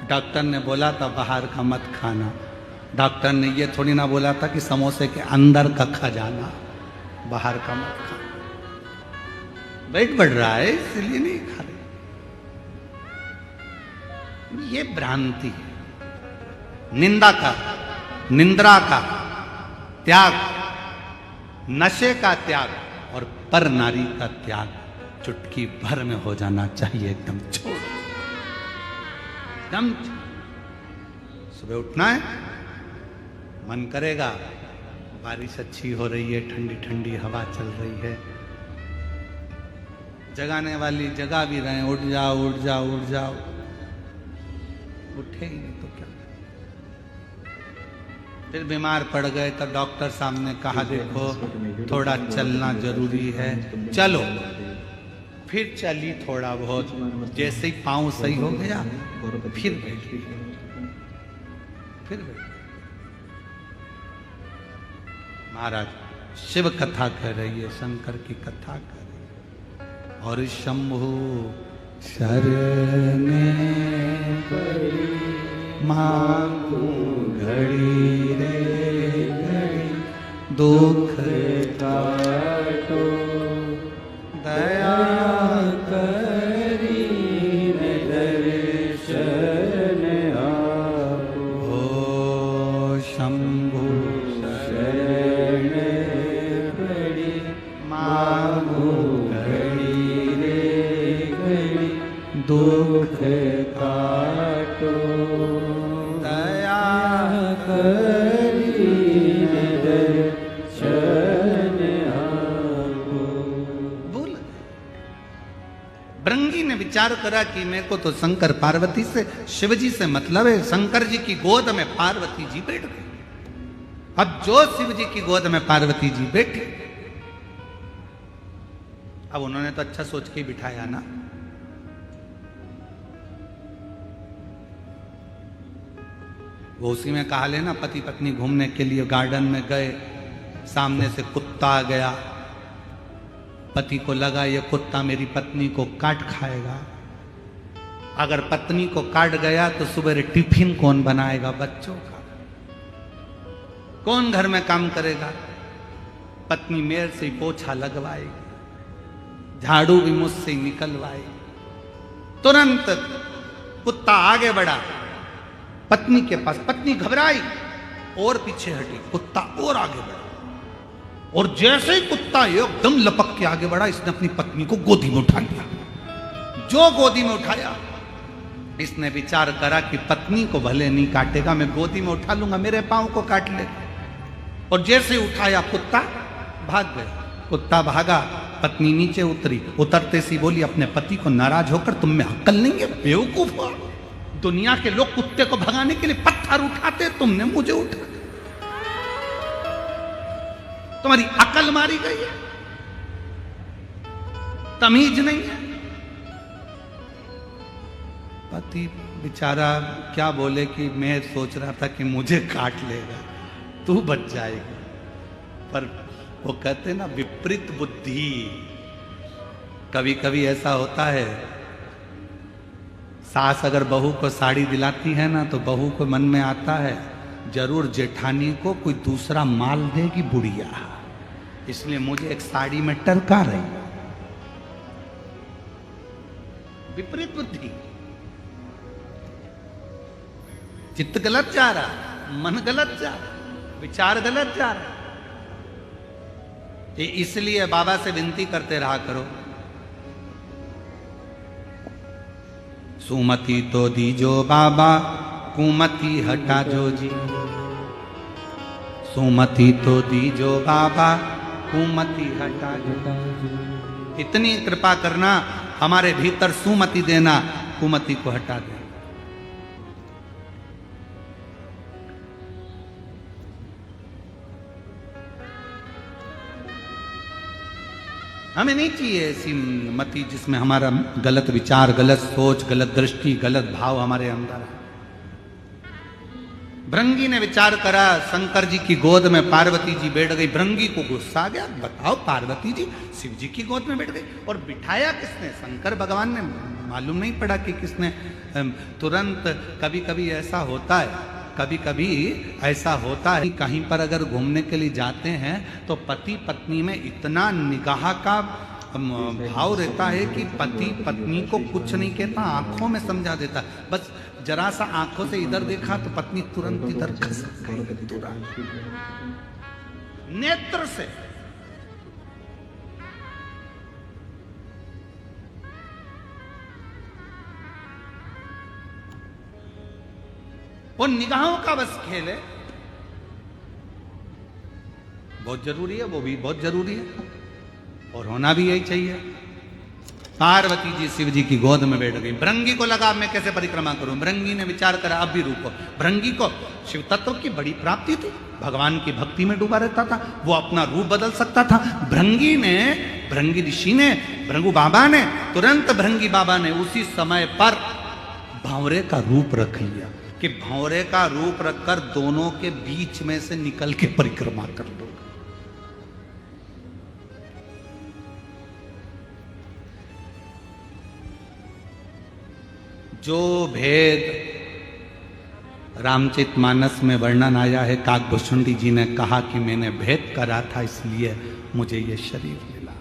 डॉक्टर ने बोला था बाहर का मत खाना। डॉक्टर ने ये थोड़ी ना बोला था कि समोसे के अंदर का खा जाना, बाहर का मत खाना। पेट बढ़ रहा है इसलिए नहीं खा रहे। ये भ्रांति है। निंद्रा का त्याग, नशे का त्याग और पर नारी का त्याग चुटकी भर में हो जाना चाहिए। एकदम छोड़, एकदम सुबह उठना है, मन करेगा बारिश अच्छी हो रही है, ठंडी ठंडी हवा चल रही है, जगाने वाली जगा भी रहे, उठ जाओ उठ जाओ उठ जाओ, उठे ही नहीं तो क्या। फिर बीमार पड़ गए तो डॉक्टर साहब ने कहा देखो थोड़ा चलना जरूरी है, चलो। फिर चली थोड़ा बहुत, जैसे ही पाँव सही हो गया फिर बैठी, फिर बैठी। महाराज शिव कथा कह रही है, शंकर की कथा कर रही है। और शंभु शरण मांगू घड़ी रे घड़ी, दुख काटो दया करी दर्शन आपो। हो शंभु शरण पड़ी मांगू घड़ी रे घड़ी, दुख काटो दया करी दर्शन आपो। बोल भृंगी ने विचार करा कि मेरे को तो शंकर पार्वती से, शिव जी से मतलब है। शंकर जी की गोद में पार्वती जी बैठ गई। अब जो शिव जी की गोद में पार्वती जी बैठी, अब उन्होंने तो अच्छा सोच के बिठाया ना। वो उसी में कहा लेना, पति पत्नी घूमने के लिए गार्डन में गए, सामने से कुत्ता आ गया, पति को लगा ये कुत्ता मेरी पत्नी को काट खाएगा। अगर पत्नी को काट गया तो सुबह टिफिन कौन बनाएगा बच्चों का, कौन घर में काम करेगा। पत्नी मेरे से ही पोछा लगवाएगी, झाड़ू भी मुझसे ही निकलवाएगी। तुरंत कुत्ता आगे बढ़ा पत्नी के पास, पत्नी घबराई और पीछे हटी, कुत्ता और आगे बढ़ा, और जैसे ही कुत्ता एकदम लपक के आगे बढ़ा, इसने अपनी पत्नी को गोदी में उठा लिया। जो गोदी में उठाया, इसने विचार करा कि पत्नी को भले नहीं काटेगा, मैं गोदी में उठा लूंगा, मेरे पांव को काट ले। और जैसे उठाया कुत्ता भाग गया। कुत्ता भागा, पत्नी नीचे उतरी, उतरते सी बोली अपने पति को नाराज होकर, तुम में अक्ल नहीं है बेवकूफ हो, दुनिया के लोग कुत्ते को भगाने के लिए पत्थर उठाते, तुमने मुझे उठा, तुम्हारी अकल मारी गई है, तमीज नहीं है। पति बेचारा क्या बोले कि मैं सोच रहा था कि मुझे काट लेगा, तू बच जाएगा। पर वो कहते ना विपरीत बुद्धि, कभी कभी ऐसा होता है, सास अगर बहू को साड़ी दिलाती है ना, तो बहू को मन में आता है जरूर जेठानी को कोई दूसरा माल देगी बुढ़िया, इसलिए मुझे एक साड़ी में टरका रही। विपरीत बुद्धि, चित्त गलत जा रहा, मन गलत जा रहा, विचार गलत जा रहा। इसलिए बाबा से विनती करते रहा करो, सुमति तो दीजो बाबा, कुमति हटा जो जी। सुमति तो दीजो बाबा, कुमति हटा जो। इतनी कृपा करना, हमारे भीतर सुमति देना, कुमति को हटा देना। हमें नहीं चाहिए ऐसी मति जिसमें हमारा गलत विचार, गलत सोच, गलत दृष्टि, गलत भाव हमारे अंदर है। भृंगी ने विचार करा, शंकर जी की गोद में पार्वती जी बैठ गई। भृंगी को गुस्सा आ गया, बताओ पार्वती जी शिव जी की गोद में बैठ गई, और बिठाया किसने? शंकर भगवान ने। मालूम नहीं पड़ा कि किसने। तुरंत कभी कभी ऐसा होता है, कभी कभी ऐसा होता है, कहीं पर अगर घूमने के लिए जाते हैं तो पति पत्नी में इतना निगाह का भाव रहता है कि पति पत्नी को कुछ नहीं कहता, आंखों में समझा देता। बस जरा सा आंखों से इधर देखा तो पत्नी तुरंत इधर खसक गई, तुरंत नेत्र से। वो निगाहों का बस खेल है, बहुत जरूरी है, वो भी बहुत जरूरी है, और होना भी यही चाहिए। पार्वती जी शिव जी की गोद में बैठ गई। भृंगी को लगा मैं कैसे परिक्रमा करूं। भृंगी ने विचार करा अब भी रुको। भृंगी को शिव तत्व की बड़ी प्राप्ति थी, भगवान की भक्ति में डूबा रहता था, वो अपना रूप बदल सकता था। भृंगी ऋषि ने, भृंगु बाबा ने, तुरंत भृंगी बाबा ने उसी समय पर भंवरे का रूप रख लिया कि भंवरे का रूप रखकर दोनों के बीच में से निकल के परिक्रमा कर लो। जो भेद रामचरितमानस में वर्णन आया है, काकभूषुंडी जी ने कहा कि मैंने भेद करा था इसलिए मुझे ये शरीर मिला।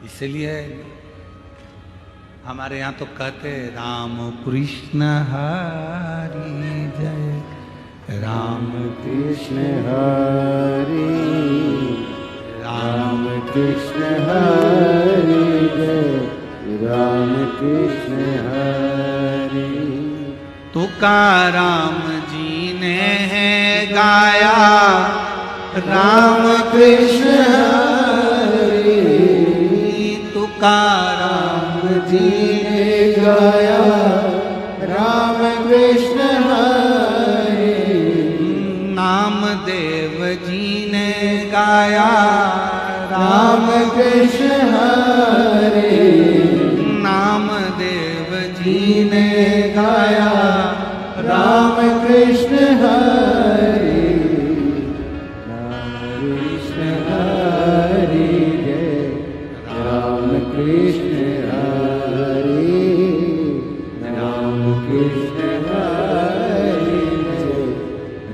इसलिए हमारे यहाँ तो कहते राम कृष्ण हरि जय, राम कृष्ण हरि, राम कृष्ण हरि जय, राम कृष्ण हरि। तुकाराम जी ने है गाया, राम कृष्ण हरि, तुकाराम जी ने गाया, राम कृष्ण हरि, कृष्ण हरे नामदेव जी जी ने गाया राम कृष्ण हरे राम कृष्ण हरे जय राम कृष्ण हरे राम कृष्ण हरे जय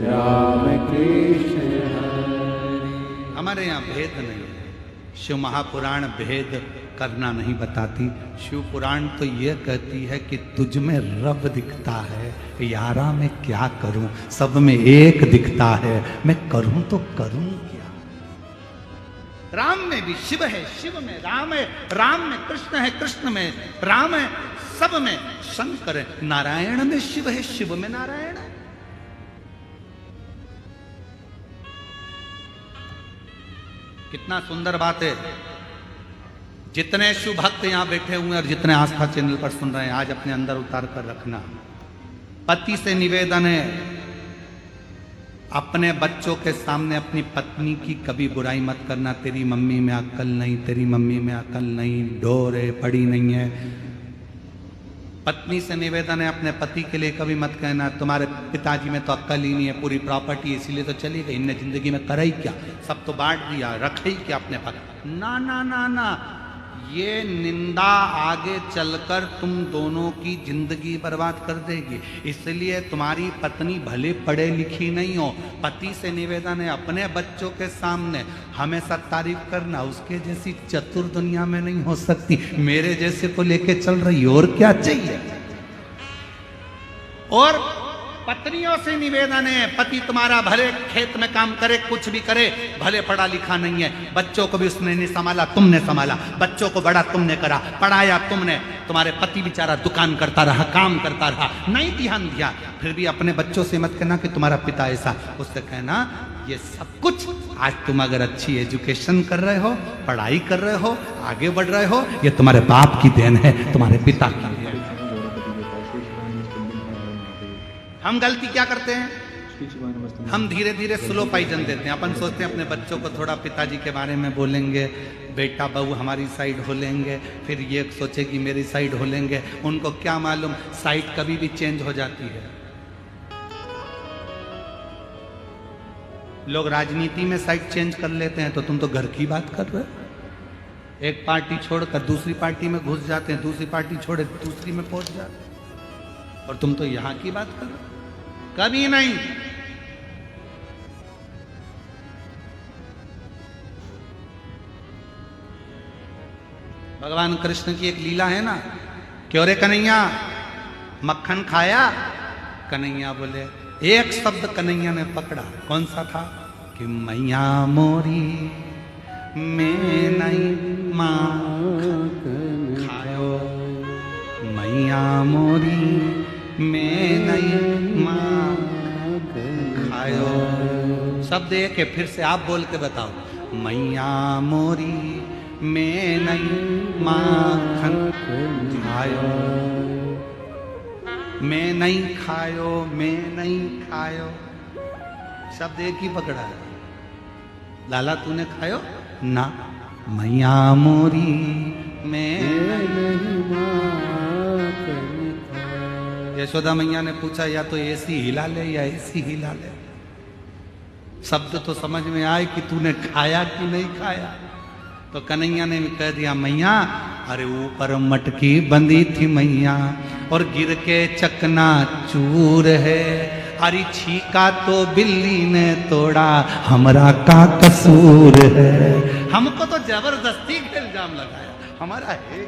राम कृष्ण हरे। हमारे यहाँ भेद नहीं है। शिव महापुराण भेद करना नहीं बताती। शिव पुराण तो यह कहती है कि तुझ में रब दिखता है, यारा मैं क्या करूं, सब में एक दिखता है, मैं करूं तो करूं क्या। राम में भी शिव है, शिव में राम है, राम में कृष्ण है, कृष्ण में राम है, सब में शंकर है। नारायण में शिव है, शिव में नारायण है। कितना सुंदर बात है। जितने शिव भक्त यहां बैठे हुए हैं और जितने आस्था चैनल पर सुन रहे हैं, आज अपने अंदर उतार कर रखना। पति से निवेदन है, अपने बच्चों के सामने अपनी पत्नी की कभी बुराई मत करना। तेरी मम्मी में अक्ल नहीं, तेरी मम्मी में अक्ल नहीं, ढोर है, पड़ी नहीं है। पत्नी से निवेदन है, अपने पति के लिए कभी मत कहना तुम्हारे पिताजी में तो अक्ल ही नहीं है, पूरी प्रॉपर्टी है इसीलिए तो चली गई, इनने जिंदगी में करा ही क्या, सब तो बांट दिया, रखे ही क्या अपने पास। ना ना ना ना, ये निंदा आगे चलकर तुम दोनों की जिंदगी बर्बाद कर देगी। इसलिए तुम्हारी पत्नी भले पढ़े लिखी नहीं हो, पति से निवेदन है अपने बच्चों के सामने हमेशा तारीफ करना। उसके जैसी चतुर दुनिया में नहीं हो सकती, मेरे जैसे को लेके चल रही, और क्या चाहिए। और पत्नियों से निवेदन है, पति तुम्हारा भले खेत में काम करे, कुछ भी करे, भले पढ़ा लिखा नहीं है, बच्चों को भी उसने नहीं संभाला, तुमने संभाला, बच्चों को बड़ा तुमने करा, पढ़ाया तुमने। तुम्हारे पति बेचारा दुकान करता रहा, काम करता रहा, नहीं ध्यान दिया। फिर भी अपने बच्चों से मत कहना कि तुम्हारा पिता ऐसा, उससे कहना ये सब कुछ आज तुम अगर अच्छी एजुकेशन कर रहे हो, पढ़ाई कर रहे हो, आगे बढ़ रहे हो, ये तुम्हारे बाप की देन है, तुम्हारे पिता की देन है। हम गलती क्या करते हैं, हम धीरे धीरे स्लो पाइजन देते हैं। अपन सोचते हैं अपने बच्चों को थोड़ा पिताजी के बारे में बोलेंगे, बेटा बहू हमारी साइड हो लेंगे, फिर ये सोचेगी मेरी साइड हो लेंगे। उनको क्या मालूम साइड कभी भी चेंज हो जाती है। लोग राजनीति में साइड चेंज कर लेते हैं, तो तुम तो घर की बात कर रहे हो। एक पार्टी छोड़कर दूसरी पार्टी में घुस जाते हैं, दूसरी पार्टी छोड़े दूसरी में पहुंच जाते हैं, और तुम तो यहां की बात कर रहे हो। कभी नहीं। भगवान कृष्ण की एक लीला है ना, क्यों रे कन्हैया मक्खन खाया? कन्हैया बोले, एक शब्द कन्हैया ने पकड़ा, कौन सा था? कि मैया मोरी मैं नहीं माखन खायो, मैया मोरी मैं नहीं माखन खायो। शब्द एक है, फिर से आप बोल के बताओ। मैया मोरी मैं नहीं माखन खायो, मैं नहीं खायो, मैं नहीं खायो। शब्द एक ही पकड़ा है। लाला तूने खायो ना? मैया मोरी मैं नहीं माखन। यशोदा मैया ने पूछा, या तो ऐसी हिला ले या ऐसी हिला ले। शब्द तो समझ में आए कि तूने खाया कि नहीं खाया। तो कन्हैया ने कह दिया, मैया अरे ऊपर मटकी बंधी थी मैया, और गिर के चकना चूर है, अरे छीका तो बिल्ली ने तोड़ा, हमरा का कसूर है। हमको तो जबरदस्ती का इल्जाम लगाया, हमारा है।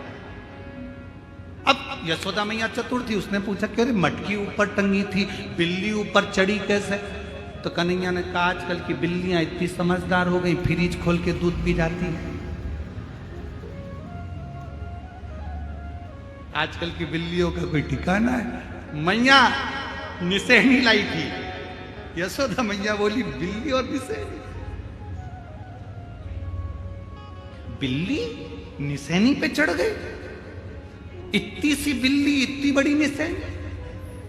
अब यशोदा मैया चतुर थी, उसने पूछा कि अरे मटकी ऊपर टंगी थी, बिल्ली ऊपर चढ़ी कैसे? तो कन्हैया ने कहा, आजकल की बिल्लियां इतनी समझदार हो गई, फ्रिज खोल के दूध पी जाती है। आजकल की बिल्लियों का कोई ठिकाना है। मैया निसेनी लाई थी, यशोदा मैया बोली बिल्ली और निसेनी। बिल्ली निसेनी पे चढ़ गई, इतनी सी बिल्ली इतनी बड़ी निसेनी।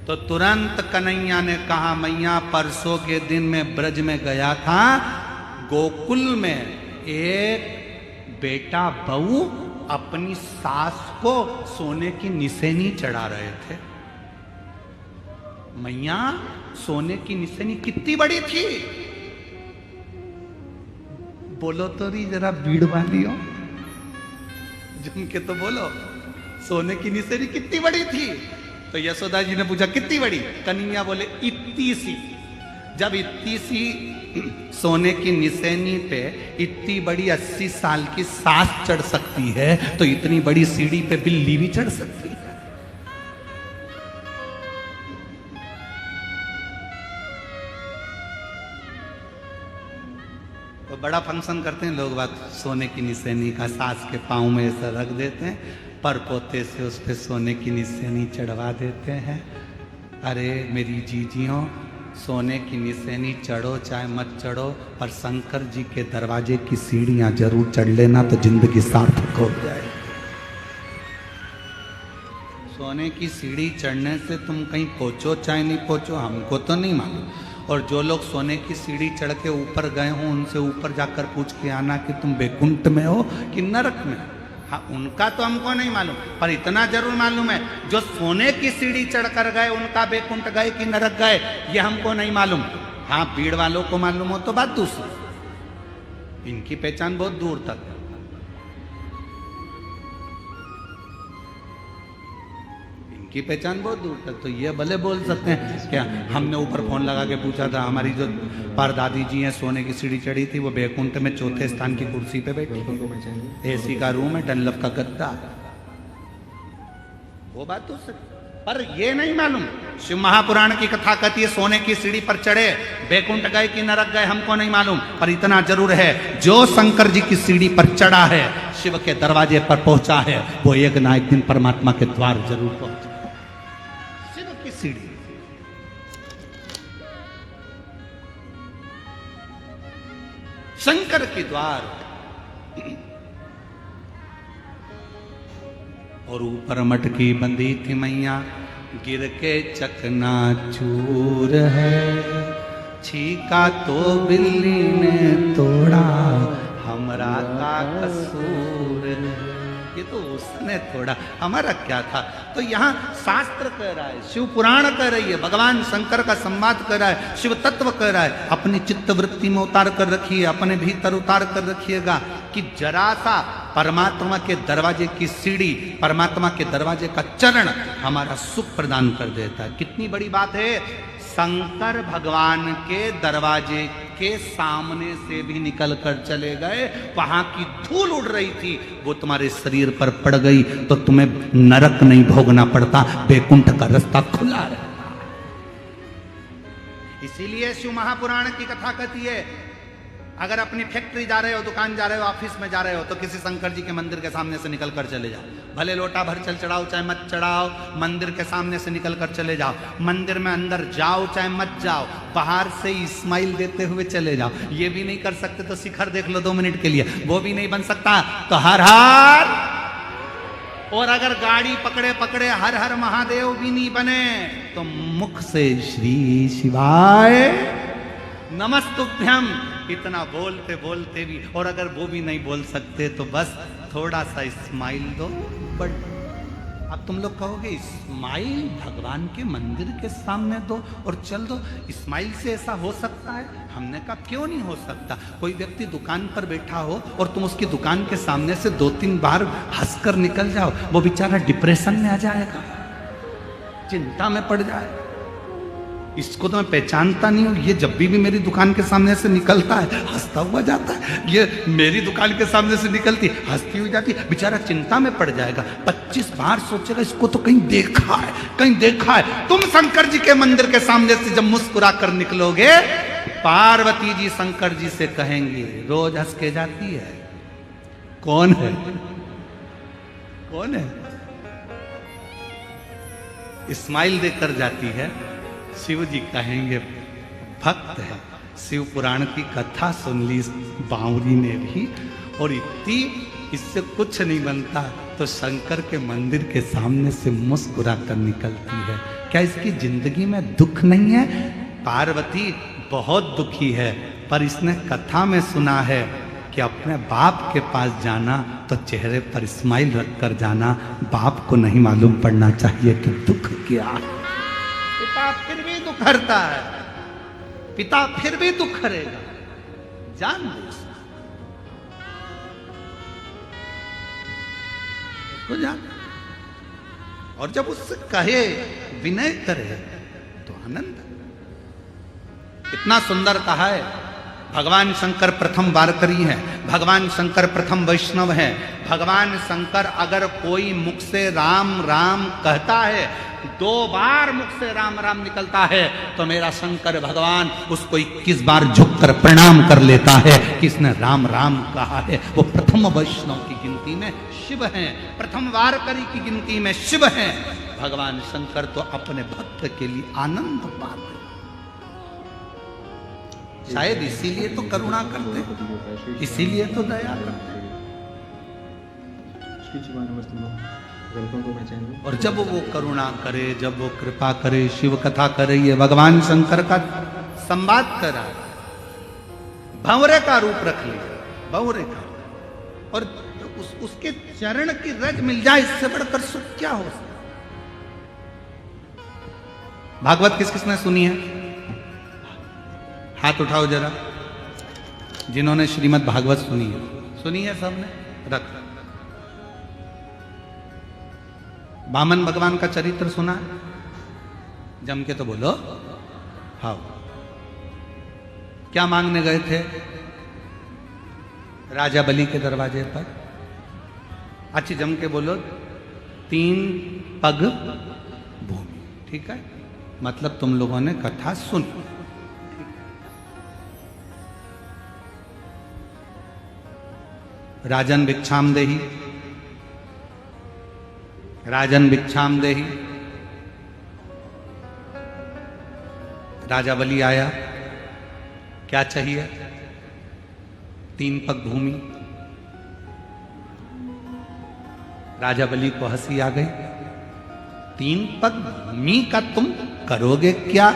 तो तुरंत कन्हैया ने कहा, मैया परसों के दिन में ब्रज में गया था, गोकुल में एक बेटा बहू अपनी सास को सोने की निशानी चढ़ा रहे थे। मैया सोने की निशानी कितनी बड़ी थी? बोलो तो रही जरा भीड़ वाली हो, जम के तो बोलो। सोने की निशानी कितनी बड़ी थी? तो यशोदा जी ने पूछा कितनी बड़ी? कन्हैया बोले इतनी सी। जब इतनी सी सोने की निशानी पे इतनी बड़ी 80 साल की सास चढ़ सकती है, तो इतनी बड़ी सीढ़ी पे बिल्ली भी चढ़ सकती है। तो बड़ा फंक्शन करते हैं लोग, बात सोने की निशानी का सास के पाँव में ऐसा रख देते हैं, पर पोते से उस पर सोने की निशानी चढ़वा देते हैं। अरे मेरी जीजियों, सोने की निशानी चढ़ो चाहे मत चढ़ो, पर शंकर जी के दरवाजे की सीढ़ियां जरूर चढ़ लेना, तो जिंदगी सार्थक हो जाए। सोने की सीढ़ी चढ़ने से तुम कहीं पहुंचो चाहे नहीं पहुंचो, हमको तो नहीं मालूम। और जो लोग सोने की सीढ़ी चढ़ के ऊपर गए हो, उनसे ऊपर जाकर पूछ के आना कि तुम बैकुंठ में हो कि नरक में। हाँ, उनका तो हमको नहीं मालूम, पर इतना जरूर मालूम है जो सोने की सीढ़ी चढ़कर गए उनका बैकुंठ गए कि नरक गए, ये हमको नहीं मालूम। हाँ, भीड़ वालों को मालूम हो तो बात दूसरी, इनकी पहचान बहुत दूर तक है। की पहचान बहुत दूर तक, तो ये भले बोल सकते हैं क्या हमने ऊपर फोन लगा के पूछा था, हमारी जो परदादी जी हैं सोने की सीढ़ी चढ़ी थी, वो बैकुंठ में चौथे स्थान की कुर्सी पे बैठी, एसी का रूम है, डनलप का गद्दा। वो बात तो सच, पर ये नहीं मालूम। शिव महापुराण की कथा कहती है सोने की सीढ़ी पर चढ़े बैकुंठ गए कि नरक गए, हमको नहीं मालूम, पर इतना जरूर है जो शंकर जी की सीढ़ी पर चढ़ा है, शिव के दरवाजे पर पहुंचा है, वो एक ना एक दिन परमात्मा के द्वार जरूर पहुंचा। सीढ़ी शंकर के द्वार, और ऊपर मटकी बंधी थी मैया, गिर के चकना चूर है, छीका तो बिल्ली ने तोड़ा, हमरा का कसूर है। ये तो उसने तोड़ा, हमारा क्या था? तो यहाँ शास्त्र कह रहा है, शिव पुराण कह रही है, भगवान शंकर का संवाद कर रहा है, शिव तत्व कह रहा है, अपनी चित्त वृत्ति में उतार कर रखिए, अपने भीतर उतार कर रखिएगा कि जरा सा परमात्मा के दरवाजे की सीढ़ी, परमात्मा के दरवाजे का चरण हमारा सुख प्रदान कर देता है। कितनी बड़ी बात है, शंकर भगवान के दरवाजे के सामने से भी निकल कर चले गए, वहां की धूल उड़ रही थी, वो तुम्हारे शरीर पर पड़ गई तो तुम्हें नरक नहीं भोगना पड़ता, बैकुंठ का रास्ता खुला रहता। इसीलिए शिव महापुराण की कथा कहती है, अगर अपनी फैक्ट्री जा रहे हो, दुकान जा रहे हो, ऑफिस में जा रहे हो, तो किसी शंकर जी के मंदिर के सामने से निकल कर चले जाओ, भले लोटा भर चल चढ़ाओ चाहे मत चढ़ाओ, मंदिर के सामने से निकल कर चले जाओ, मंदिर में अंदर जाओ चाहे मत जाओ, बाहर से स्माइल देते हुए चले जाओ। ये भी नहीं कर सकते तो शिखर देख लो 2 मिनट के लिए, वो भी नहीं बन सकता तो हर हर, और अगर गाड़ी पकड़े पकड़े हर हर महादेव भी नहीं बने तो मुख से श्री शिवाय नमस्तुभ्यम इतना बोलते बोलते भी, और अगर वो भी नहीं बोल सकते तो बस थोड़ा सा स्माइल दो। बट अब तुम लोग कहोगे स्माइल भगवान के मंदिर के सामने दो और चल दो, स्माइल से ऐसा हो सकता है? हमने कहा क्यों नहीं हो सकता। कोई व्यक्ति दुकान पर बैठा हो और तुम उसकी दुकान के सामने से 2-3 बार हंसकर निकल जाओ, वो बेचारा डिप्रेशन में आ जाएगा, चिंता में पड़ जाएगा। इसको तो मैं पहचानता नहीं हूँ, ये जब भी मेरी दुकान के सामने से निकलता है हंसता हुआ जाता है, ये मेरी दुकान के सामने से निकलती हंसती हुई जाती, बेचारा चिंता में पड़ जाएगा, 25 बार सोचेगा इसको तो कहीं देखा है, कहीं देखा है। तुम शंकर जी के मंदिर के सामने से जब मुस्कुरा कर निकलोगे, पार्वती जी शंकर जी से कहेंगी रोज हंस के जाती है, कौन है, कौन है? स्माइल देकर जाती है। शिव जी कहेंगे भक्त है। शिव पुराण की कथा सुन ली बावरी ने भी, और इतनी इससे कुछ नहीं बनता तो शंकर के मंदिर के सामने से मुस्कुरा कर निकलती है। क्या इसकी जिंदगी में दुख नहीं है? पार्वती बहुत दुखी है, पर इसने कथा में सुना है कि अपने बाप के पास जाना तो चेहरे पर स्माइल रख कर जाना, बाप को नहीं मालूम पड़ना चाहिए कि दुख क्या है। पिता फिर भी दुख हरता है, पिता फिर भी दुख हरेगा, जान दो तो जान। और जब उससे कहे, विनय करे तो आनंद। कितना सुंदर कहा है, भगवान शंकर प्रथम वारकरी है, भगवान शंकर प्रथम वैष्णव है। भगवान शंकर अगर कोई मुख से राम राम कहता है, 2 बार मुख से राम राम निकलता है, तो मेरा शंकर भगवान उसको 21 बार झुककर प्रणाम कर लेता है कि इसने राम राम कहा है। वो प्रथम वैष्णव की गिनती में शिव हैं, प्रथम वारकरी की गिनती में शिव हैं। भगवान शंकर तो अपने भक्त के लिए आनंद पाते, शायद इसीलिए तो करुणा करते, इसीलिए तो दया करते। और जब वो करुणा करे, जब वो कृपा करे, शिव कथा करे, ये भगवान शंकर का संवाद करा, भंवरे का रूप रख लिया, भंवरे का। और उसके चरण की रज मिल जाए, इससे बढ़कर सुख क्या हो सकता। भागवत किस किसने सुनी है? हाथ उठाओ जरा, जिन्होंने श्रीमद् भागवत सुनी है। सुनी है सबने? रख। वामन भगवान का चरित्र सुना है? जम के तो बोलो। हाँ, क्या मांगने गए थे राजा बलि के दरवाजे पर? अच्छी जम के बोलो, 3 पग भूमि। ठीक है, मतलब तुम लोगों ने कथा सुनी। राजन भिक्षाम देही, राजन भिक्षाम देही। राजा बलि आया, क्या चाहिए? 3 पग भूमि। राजा बलि को हंसी आ गई, 3 पग भूमि का तुम करोगे क्या?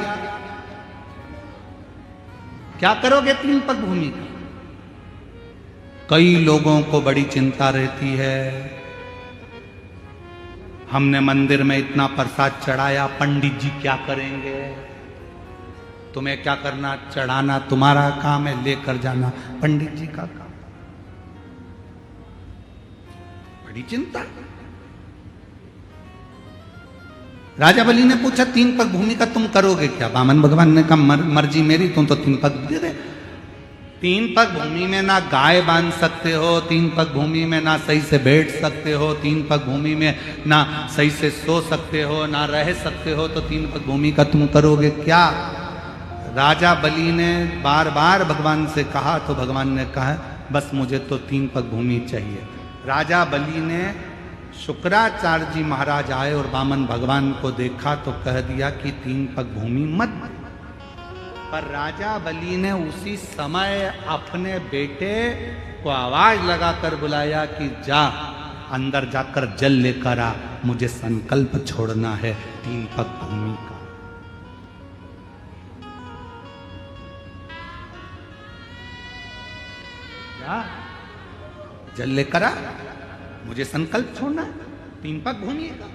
क्या करोगे 3 पग भूमि का? कई लोगों को बड़ी चिंता रहती है, हमने मंदिर में इतना प्रसाद चढ़ाया, पंडित जी क्या करेंगे? तुम्हें क्या करना? चढ़ाना तुम्हारा काम है, लेकर जाना पंडित जी का काम। बड़ी चिंता। राजा बलि ने पूछा, 3 पग भूमि का तुम करोगे क्या? वामन भगवान ने कहा, मर्जी मेरी, तुम तो 3 पग दे दे। 3 पग भूमि में ना गाय बांध सकते हो, 3 पग भूमि में ना सही से बैठ सकते हो, 3 पग भूमि में ना सही से सो सकते हो, ना रह सकते हो, तो 3 पग भूमि का तुम करोगे क्या? राजा बलि ने बार बार भगवान से कहा, तो भगवान ने कहा, बस मुझे तो 3 पग भूमि चाहिए। राजा बलि ने, शुक्राचार्य जी महाराज आए और वामन भगवान को देखा तो कह दिया कि 3 पग भूमि मत। पर राजा बलि ने उसी समय अपने बेटे को आवाज लगाकर बुलाया कि जा, अंदर जाकर जल लेकर आ, मुझे संकल्प छोड़ना है 3 पग भूमि का। जा, जल लेकर आ, मुझे संकल्प छोड़ना है 3 पग भूमि का।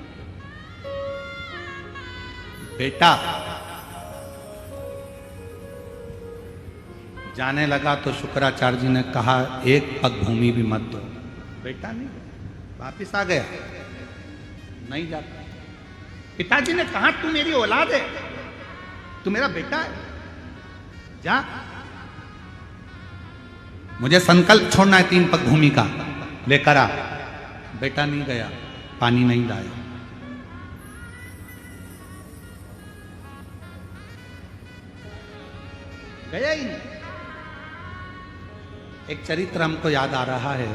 बेटा जाने लगा तो शुक्राचार्य जी ने कहा, 1 पग भूमि भी मत दो। बेटा नहीं, वापिस आ गया, नहीं जाता। पिताजी ने कहा, तू मेरी औलाद है, तू मेरा बेटा है, जा, मुझे संकल्प छोड़ना है 3 पग भूमि का, लेकर आ। बेटा नहीं गया, पानी नहीं लाया। गया ही नहीं। एक चरित्र हमको याद आ रहा है,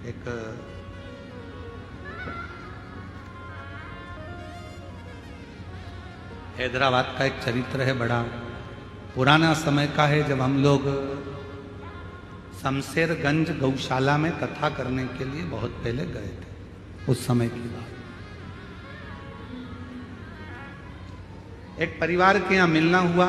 एक हैदराबाद का एक चरित्र है, बड़ा पुराना समय का है, जब हम लोग शमशेरगंज गौशाला में कथा करने के लिए बहुत पहले गए थे। उस समय की बात, एक परिवार के यहाँ मिलना हुआ।